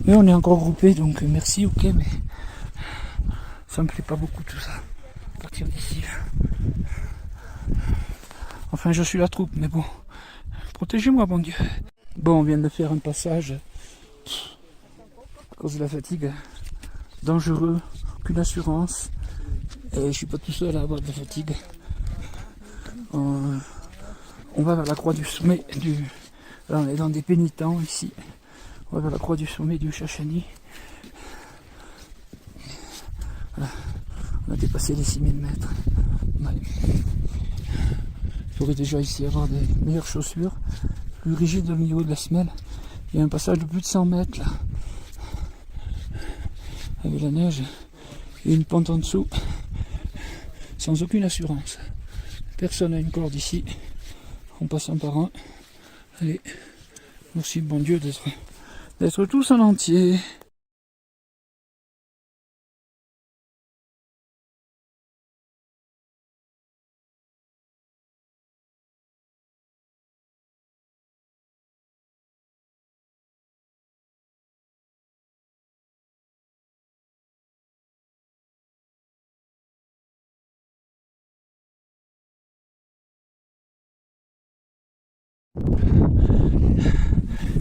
Mais on est encore groupé, donc merci, ok, mais ça me plaît pas beaucoup tout ça. À partir d'ici. Enfin, je suis la troupe, mais bon, protégez-moi, bon Dieu. Bon, on vient de faire un passage à cause de la fatigue. Dangereux, aucune assurance. Et je suis pas tout seul à avoir de la fatigue. On va vers la croix du sommet du... Là, on est dans des pénitents ici. On va vers la croix du sommet du Chachani. Voilà. On a dépassé les 6000 mètres. Ouais. Il faudrait déjà ici avoir des meilleures chaussures, plus rigides au niveau de la semelle. Il y a un passage de plus de 100 mètres là, avec la neige et une pente en dessous, sans aucune assurance. Personne n'a une corde ici, en passant par un. Allez, merci bon Dieu d'être tous en entier.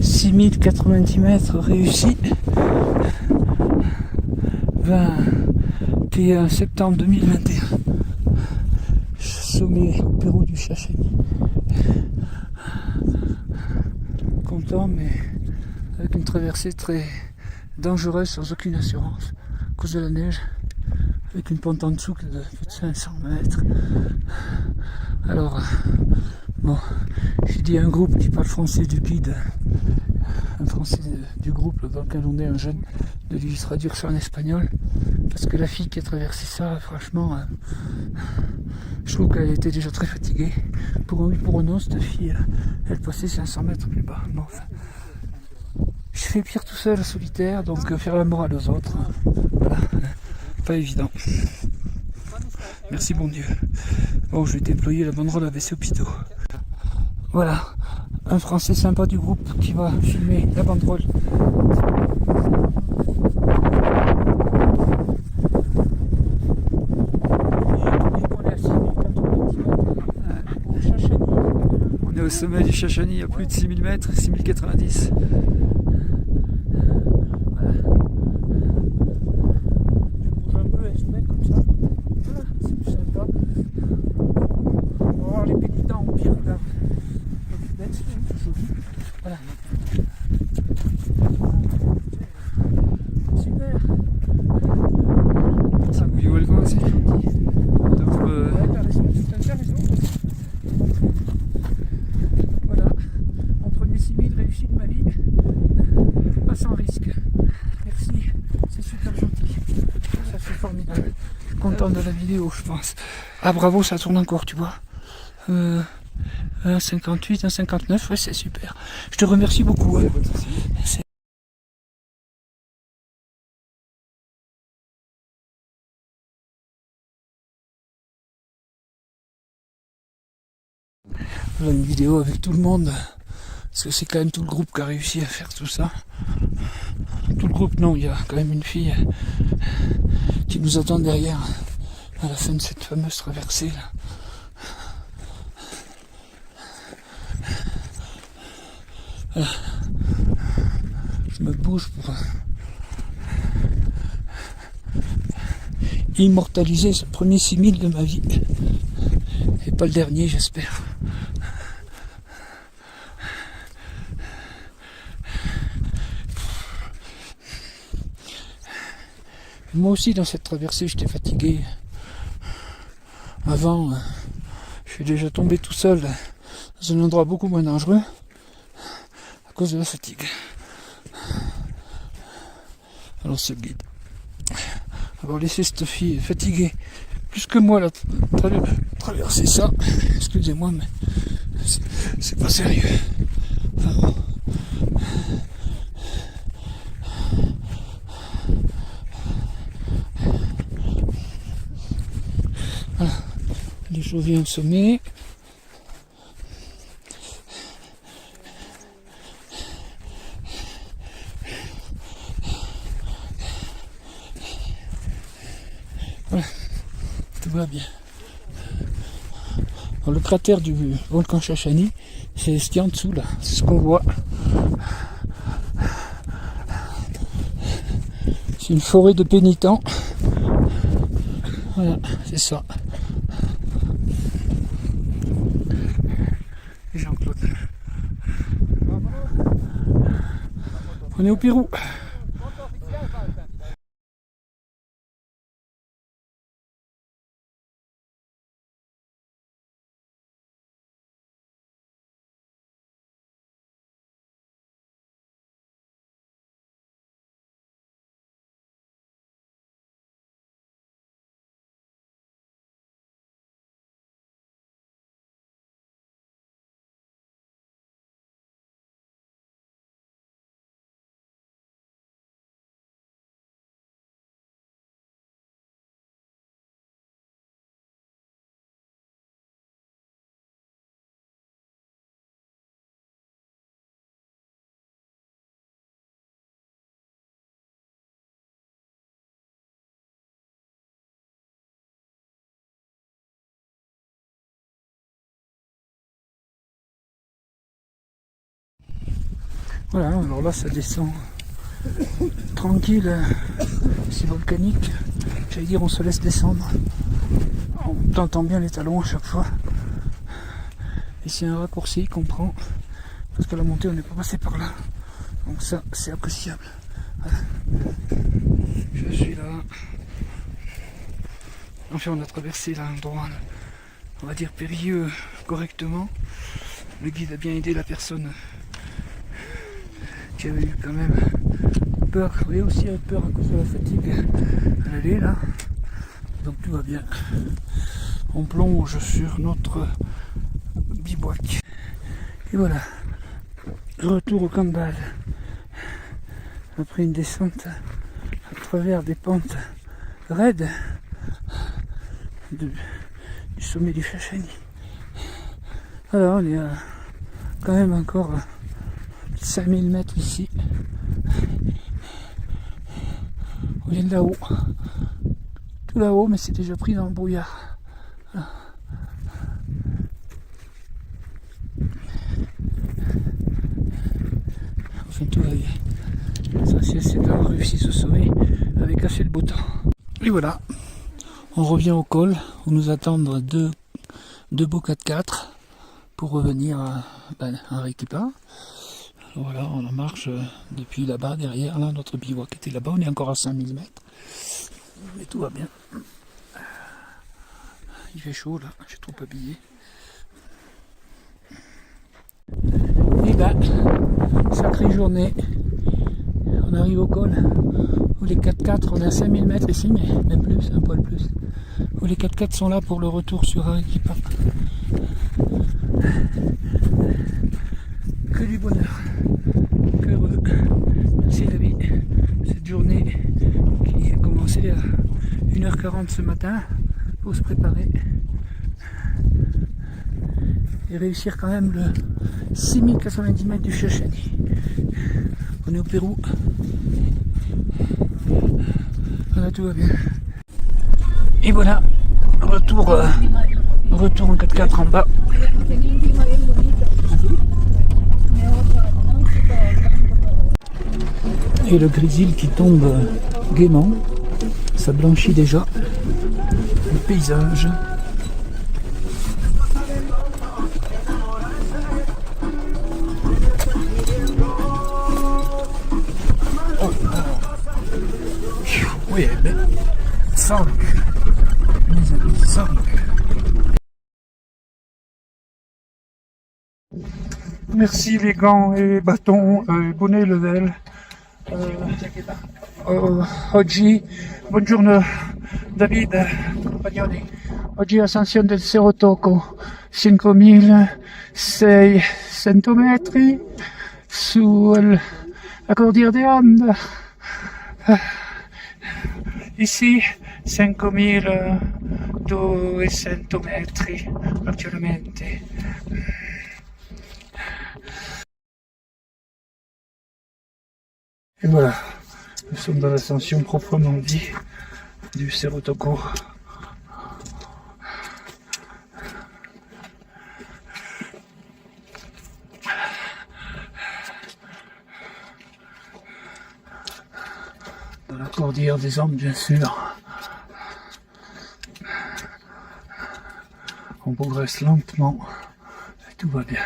« 6090 mètres réussis, 21 septembre 2021, sommet au Pérou du Chachani. Content, mais avec une traversée très dangereuse sans aucune assurance à cause de la neige, avec une pente en dessous de plus de 500 mètres. Alors, bon, j'ai dit à un groupe qui parle français du guide un Français du groupe dans lequel on est, un jeune, de lui traduire ça en espagnol. Parce que la fille qui a traversé ça, franchement, je trouve qu'elle était déjà très fatiguée. Pour un oui, pour un non, cette fille, elle passait 500 mètres plus bas. Bon, enfin, je fais pire tout seul, solitaire, donc faire la morale aux autres, voilà, pas évident. Merci bon Dieu. Bon, je vais déployer la banderole AVC Hôpitaux. Voilà, un Français sympa du groupe qui va filmer la banderole. On est au sommet du Chachani, à plus de 6000 mètres, 6090. Voilà. Je bouge un peu exprès comme ça. Voilà, c'est plus sympa. On va voir les pénitents au pire, regarde. C'est joli. Voilà. Super. Ça bouille où elle va aussi. Ouais, t'as raison, t'as raison. Voilà, mon premier 6000 réussi de ma vie. Pas sans risque. Merci, c'est super gentil. Ça fait formidable. Je suis content de la vidéo, je pense. Ah bravo, ça tourne encore, tu vois. 1,58, 1,59, ouais, c'est super. Je te remercie beaucoup. Hein. Voilà une vidéo avec tout le monde, parce que c'est quand même tout le groupe qui a réussi à faire tout ça. Tout le groupe, non, il y a quand même une fille qui nous attend derrière à la fin de cette fameuse traversée là. Voilà. Je me bouge pour immortaliser ce premier 6000 de ma vie. Et pas le dernier, j'espère. Moi aussi, dans cette traversée, j'étais fatigué. Avant, je suis déjà tombé tout seul dans un endroit beaucoup moins dangereux à cause de la fatigue. Alors ce guide, avoir laissé cette fille fatiguée plus que moi là, traverser ça, excusez-moi, mais c'est pas sérieux. Enfin, bon. Voilà, allez, je reviens au sommet. Voilà, tout va bien. Alors, le cratère du volcan Chachani, c'est ce qu'il y a en dessous là, c'est ce qu'on voit. C'est une forêt de pénitents. Voilà, c'est ça. Et Jean-Claude. On est au Pérou. Voilà, alors là ça descend tranquille, c'est volcanique, j'allais dire on se laisse descendre, on entend bien les talons à chaque fois, et c'est un raccourci qu'on prend, parce que la montée on n'est pas passé par là, donc ça c'est appréciable. Voilà. Je suis là, enfin on a traversé l'endroit, on va dire périlleux correctement, le guide a bien aidé la personne qui avait eu quand même peur, oui aussi avait peur à cause de la fatigue à l'aller là. Donc tout va bien. On plonge sur notre bivouac. Et voilà. Retour au camp de base. Après une descente à travers des pentes raides du sommet du Chachani. Alors on est à quand même encore 5000 mètres ici. On vient de là-haut. Tout là-haut, mais c'est déjà pris dans le brouillard. Voilà. Enfin tout va bien. L'essentiel c'est d'avoir réussi ce sommet avec assez de beau temps. Et voilà. On revient au col où nous attendent deux beaux 4x4 pour revenir à Arequipa. Voilà, on en marche depuis là-bas, derrière, là, notre bivouac était là-bas, on est encore à 5000 mètres. Mais tout va bien. Il fait chaud là, je suis trop habillé. Et ben, sacrée journée. On arrive au col où les 4x4, on est à 5000 mètres ici, mais même plus, un poil plus. Où les 4x4 sont là pour le retour sur Arequipa. Que du bonheur, que heureux. Merci la vie. Cette journée qui a commencé à 1h40 ce matin pour se préparer et réussir quand même le 6090 mètres du Chachani. On est au Pérou. Voilà, tout va bien. Et voilà, retour en 4x4 en bas. Et le grésil qui tombe gaiement, ça blanchit déjà le paysage. Oui, mais sans le cul. Mes amis, sans le cul. Merci les gants et les bâtons, bonnet level. Oggi, buongiorno David, compagnoni. Oggi ascensione del Cerro Toco, 5600 metri sulla Cordillera de Andes. Ici 5200 metri attualmente. Et voilà, nous sommes dans l'ascension proprement dit du Cerro Toco. Dans la cordillère des Andes, bien sûr. On progresse lentement et tout va bien.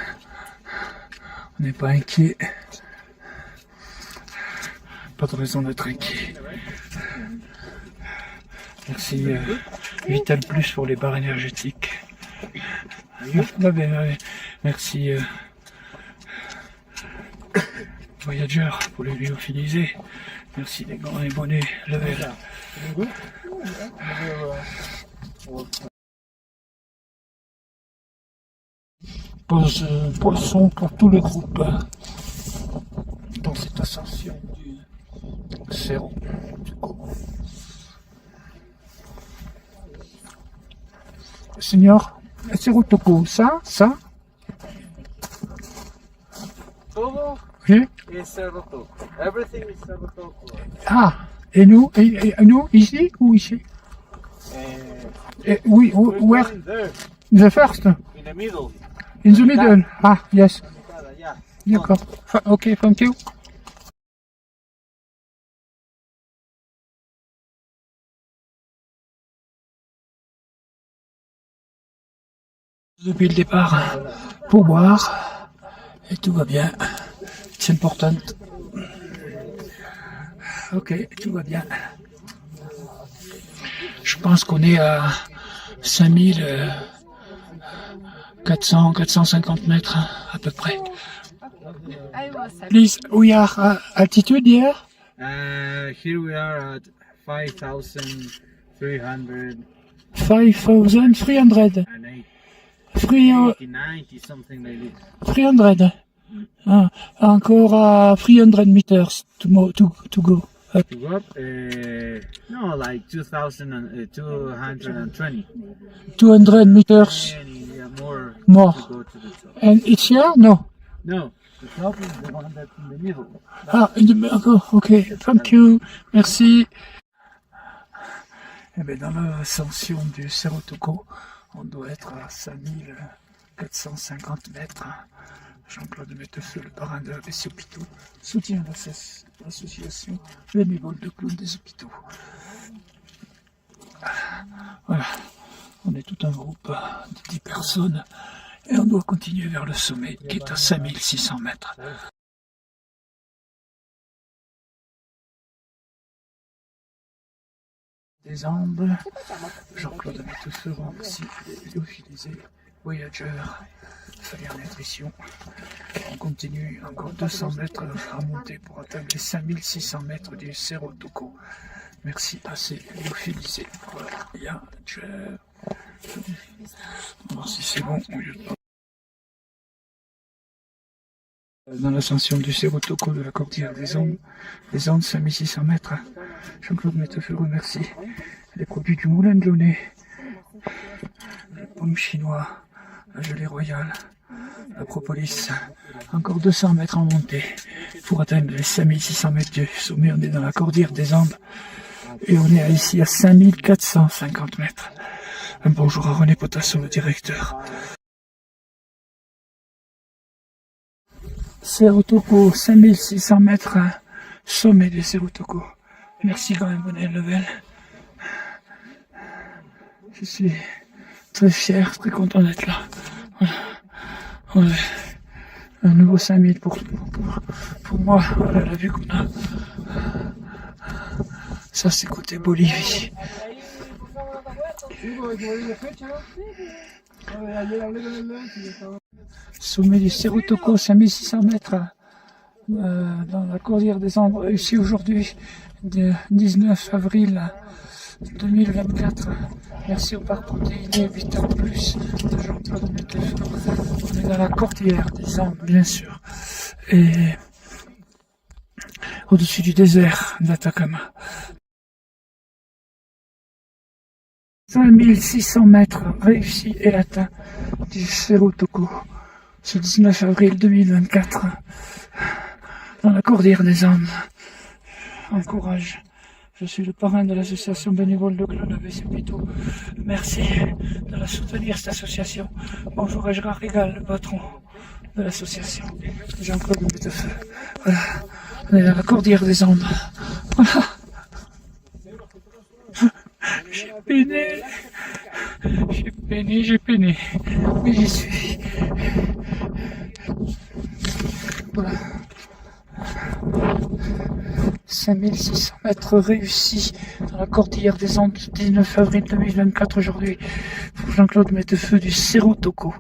On n'est pas inquiet. Pas de raison d'être inquiet. Merci Vital Plus pour les barres énergétiques. Merci Voyager pour les lyophilisés. Merci les gants et bonnets level. Pose poisson pour tout le groupe dans cette ascension du Cerro Toco. Seigneur, Cerro Toco, ça Todo oui. es Cerro Toco. Everything is Cerro Toco. Ah, et nous, ici ou ici? Oui, where? There, The first? in the middle. In the middle? Ah, yes. Yeah. D'accord. Ok, thank you. Depuis le départ, pour boire, et tout va bien. C'est important. Ok, tout va bien. Je pense qu'on est à 5400, 450 mètres à peu près. Please, we are altitude here. Here we are at 5,300 5,300. and 300. something like this. 300. Encore 300 meters to go up. To go up, no, like 2,220. 200 meters Yeah, more. more. To go to the top. And it's here? No. No, the top is the one that's in the middle. Ah, ok, thank you, merci. Eh bien, dans l'ascension du Cerro Tocco, on doit être à 5450 mètres. Jean-Claude Mettefeux, le parrain de l'AVC Hôpitaux, soutient l'association bénévole de clowns des hôpitaux. Voilà, on est tout un groupe de 10 personnes et on doit continuer vers le sommet qui est à 5600 mètres. Des Andes, Jean-Claude Mettefeux remercie les lyophilisés, voyageurs, Falière Nutrition. On continue encore 200 mètres à monter pour atteindre les 5600 mètres du Cerro Tocco. Merci à ces lyophilisés, voyageurs. On va voir si c'est bon. Dans l'ascension du Cerro Tocco de la cordillère des Andes 5600 mètres. Jean-Claude Mettefeux remercie les produits du Moulin de Launay, les pommes chinois, la gelée royale, la propolis. Encore 200 mètres en montée pour atteindre les 5600 mètres du sommet. On est dans la cordillère des Andes et on est ici à 5450 mètres. Un bonjour à René Potasson, le directeur. Cerro Tocco, 5600 mètres, sommet du Cerro Tocco. Merci quand même, Bonnet Level. Je suis très fier, très content d'être là. Voilà. Un nouveau 5000 pour moi. Voilà la vue qu'on a. Ça, c'est côté Bolivie. Sommet du Cerro Tocco, 5600 mètres dans la cordillère des Andes, ici aujourd'hui, le 19 avril 2024. Merci au parc protéiné 8 ans plus de Jean-Claude Mettefeux. On est dans la cordillère des Andes, bien sûr, et au-dessus du désert d'Atacama. 5600 mètres réussis et atteints du Cerro Tocco ce 19 avril 2024 dans la cordillère des Andes. Encourage. Je suis le parrain de l'association bénévole de clowns AVC Hôpitaux. Merci de la soutenir, cette association. Bonjour à Gérard Régal, le patron de l'association. Jean-Claude Mettefeux. Voilà. On est dans la cordillère des Andes. Voilà. J'ai peiné, mais j'y suis. Voilà. 5600 mètres réussis dans la cordillère des Andes, 19 avril 2024 aujourd'hui, pour Jean-Claude Mettefeux du Cerro Tocco.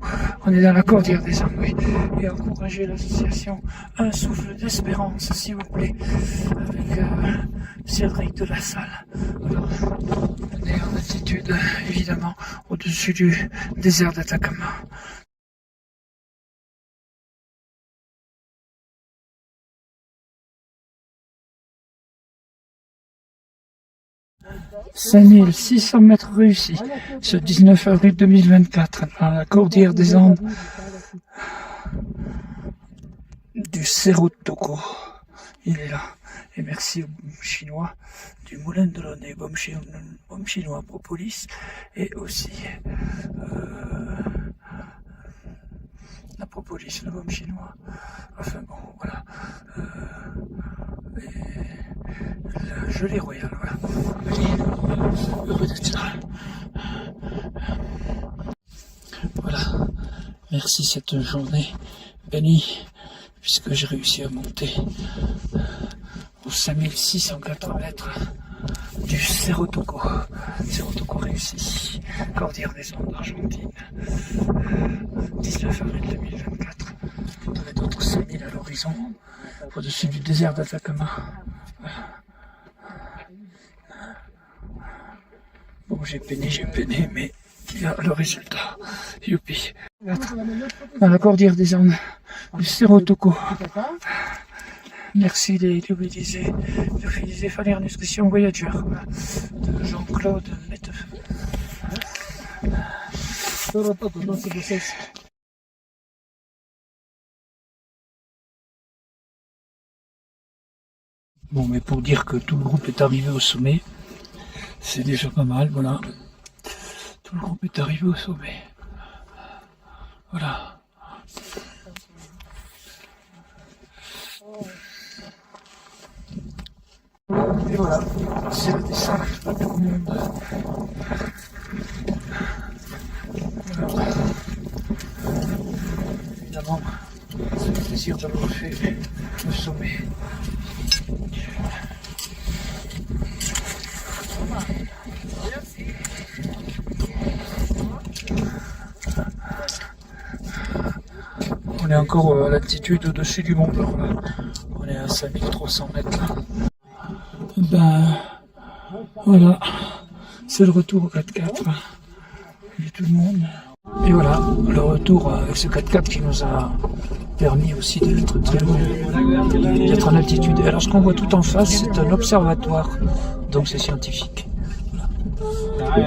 On est dans la cordillère des Andes, oui. Et encourager l'association Un Souffle d'Espérance, s'il vous plaît, avec Cédric de la Salle. Alors, on est en altitude, évidemment, au-dessus du désert d'Atacama. « 5600 mètres réussis ce 19 avril 2024 dans la cordillère des Andes du Cerro Tocco. » Il est là. Et merci aux Chinois du Moulin de Launay, bombe chinois propolis, et aussi la propolis, le bombe chinois. Enfin bon, voilà. La gelée royale, voilà. Heureux d'être là. Voilà. Merci cette journée bénie, puisque j'ai réussi à monter aux 5604 mètres du Cerro Tocco. Cerro Tocco réussi. Cordillère des Andes Argentine. 19 avril 2024. Il y en a d'autres 5000 alors. d'horizon au-dessus du désert d'Atacama. Bon, j'ai peiné, mais il y a le résultat. Youpi. Dans la cordillère des Andes, du Cerro Toco. Merci les lyophilisés Falernus Christian Voyageur de Jean-Claude Mettefeu. Bon, mais pour dire que tout le groupe est arrivé au sommet, c'est déjà pas mal, voilà. Tout le groupe est arrivé au sommet. Voilà. Et voilà, c'est la descente de tout le monde. Voilà. Évidemment, c'est le plaisir d'avoir fait le sommet. On est encore à l'altitude au-dessus du Mont Blanc, là. On est à 5300 mètres là. Ben voilà, c'est le retour au 4x4 de tout le monde. Et voilà, le retour avec ce 4x4 qui nous a permis aussi d'être très loin, d'être en altitude. Et alors ce qu'on voit tout en face, c'est un observatoire, donc c'est scientifique. Voilà.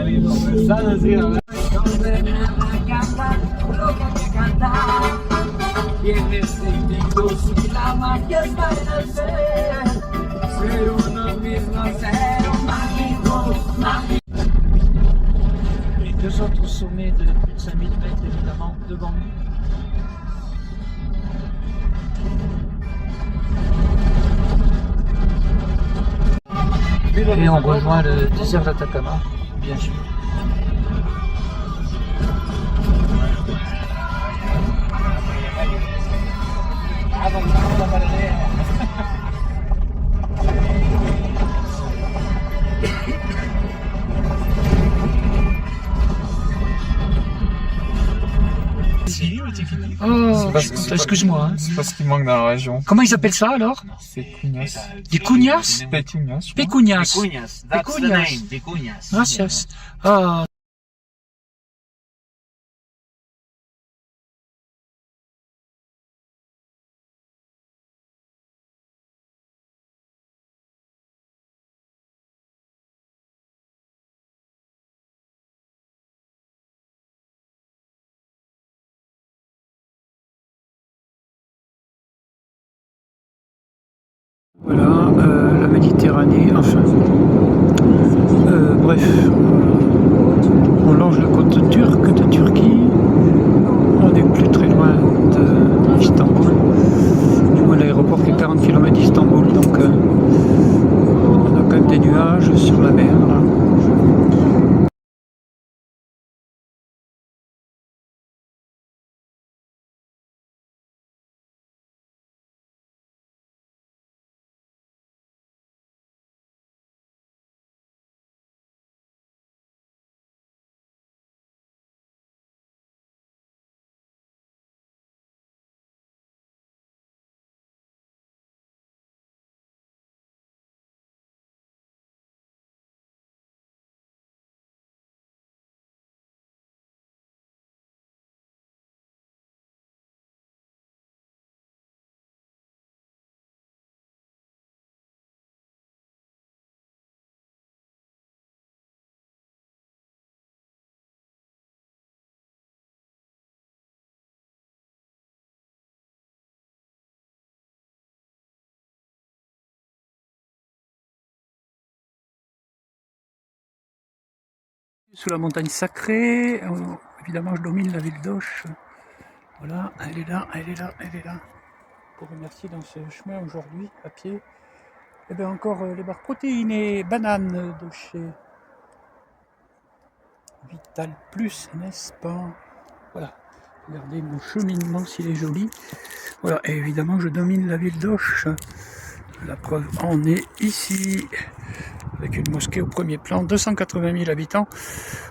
Les deux autres sommets de plus de 5000 mètres évidemment devant nous. Et on rejoint le désert d'Atacama, bien sûr. Oh, excuse-moi. Hein. C'est pas ce qui manque dans la région. Comment ils appellent ça alors? C'est Cugnas. Des cugnas? Pécugnas. Pécugnas. Vicuñas. That's the name. Vicuñas. Gracias. Ah. Voilà, la Méditerranée, enfin, bref, on longe la côte turque de Turquie, on n'est plus très loin d'Istanbul, du moins l'aéroport qui est 40 km d'Istanbul, donc on a quand même des nuages sur la mer, là. Sous la montagne sacrée, évidemment je domine la ville d'Auch. Voilà, elle est là, elle est là, elle est là. Pour remercier dans ce chemin aujourd'hui, à pied. Et bien encore les barres protéinées, bananes de chez Vital Plus, n'est-ce pas? Voilà, regardez mon cheminement s'il est joli. Voilà, et évidemment je domine la ville d'Auch. La preuve, on est ici, avec une mosquée au premier plan, 280 000 habitants,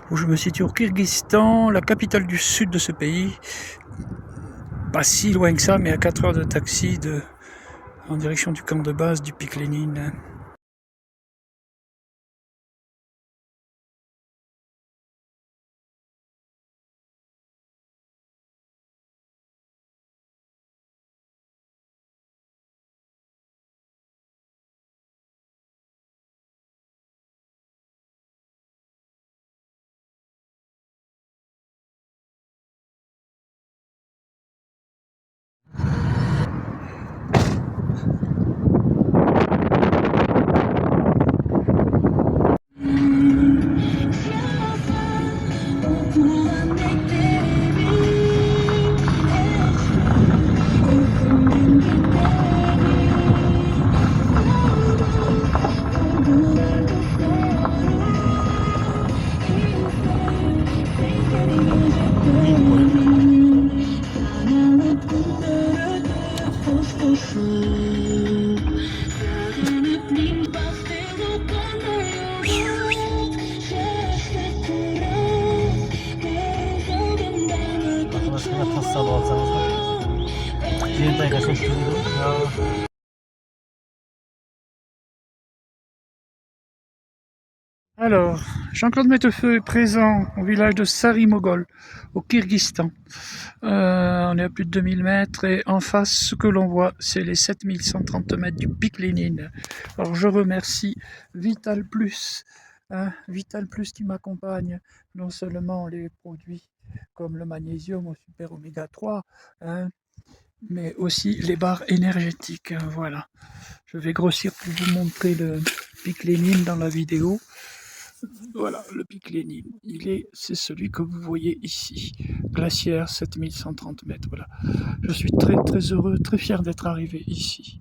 où je me situe au Kyrgyzstan, la capitale du sud de ce pays. pas si loin que ça, mais à 4 heures de taxi en direction du camp de base du Pic Lénine. Alors, Jean-Claude Mettefeux est présent au village de Sarimogol, au Kyrgyzstan. On est à plus de 2000 mètres et en face, ce que l'on voit, c'est les 7130 mètres du Pic Lénine. Alors, je remercie Vital Plus, Vital Plus qui m'accompagne, non seulement les produits comme le magnésium au super oméga 3, mais aussi les barres énergétiques. Voilà. Je vais grossir pour vous montrer le Pic Lénine dans la vidéo. Voilà, le Pic Lénine, c'est celui que vous voyez ici, glaciaire 7130 mètres, voilà. Je suis très très heureux, très fier d'être arrivé ici.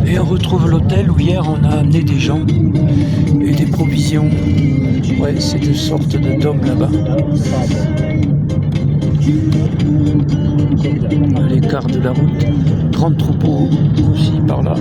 Et on retrouve l'hôtel où hier on a amené des gens et des provisions. Ouais, c'est une sorte de dôme là-bas. À l'écart de la route, grand troupeau aussi par là.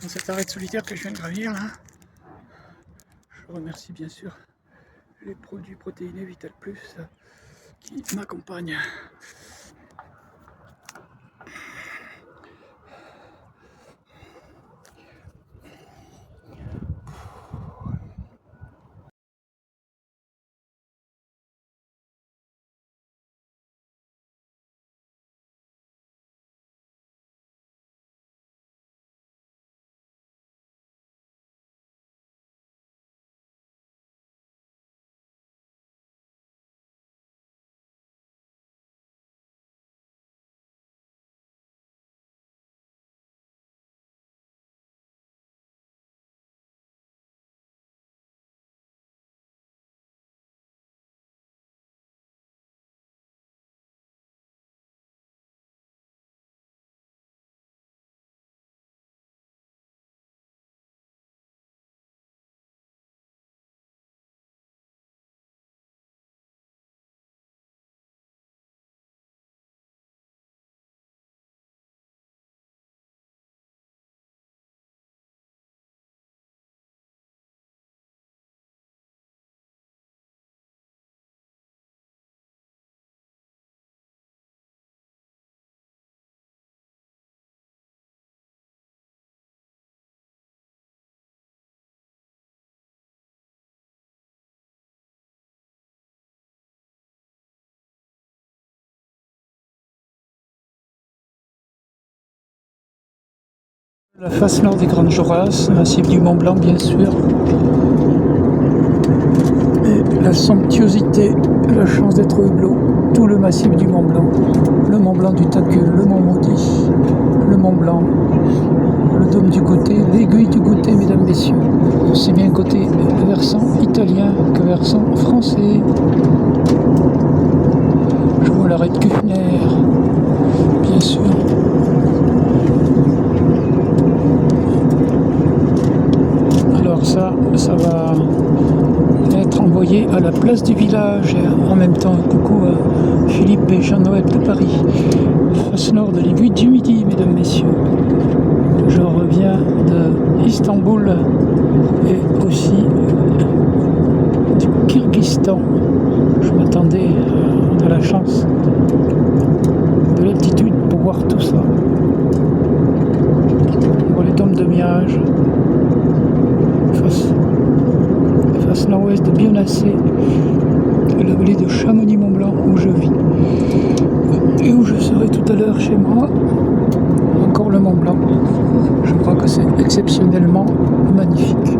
Dans cette arête solitaire que je viens de gravir là, je remercie bien sûr les produits protéinés Vital Plus qui m'accompagnent. La face nord des Grandes Jorasses, massif du Mont Blanc bien sûr. Et la somptuosité, la chance d'être au hublot, tout le massif du Mont Blanc. Le Mont Blanc du Tacul, le Mont Maudit, le Mont Blanc, le dôme du Côté, l'aiguille du Côté, mesdames, messieurs. Aussi bien côté versant italien que versant français. Je vois l'arrêt de Kuffner, bien sûr. Alors ça va être envoyé à la place du village. Et en même temps, coucou à Philippe et Jean-Noël de Paris. Face nord de l'aiguille du Midi, mesdames, messieurs. Je reviens de Istanbul et aussi du Kyrgyzstan. Je m'attendais à la chance de l'altitude pour voir tout ça. On voit les dômes de Miage, face nord-ouest de Bionacé, et la vallée de Chamonix-Mont-Blanc où je vis. Et où je serai tout à l'heure chez moi, encore le Mont Blanc. Je crois que c'est exceptionnellement magnifique.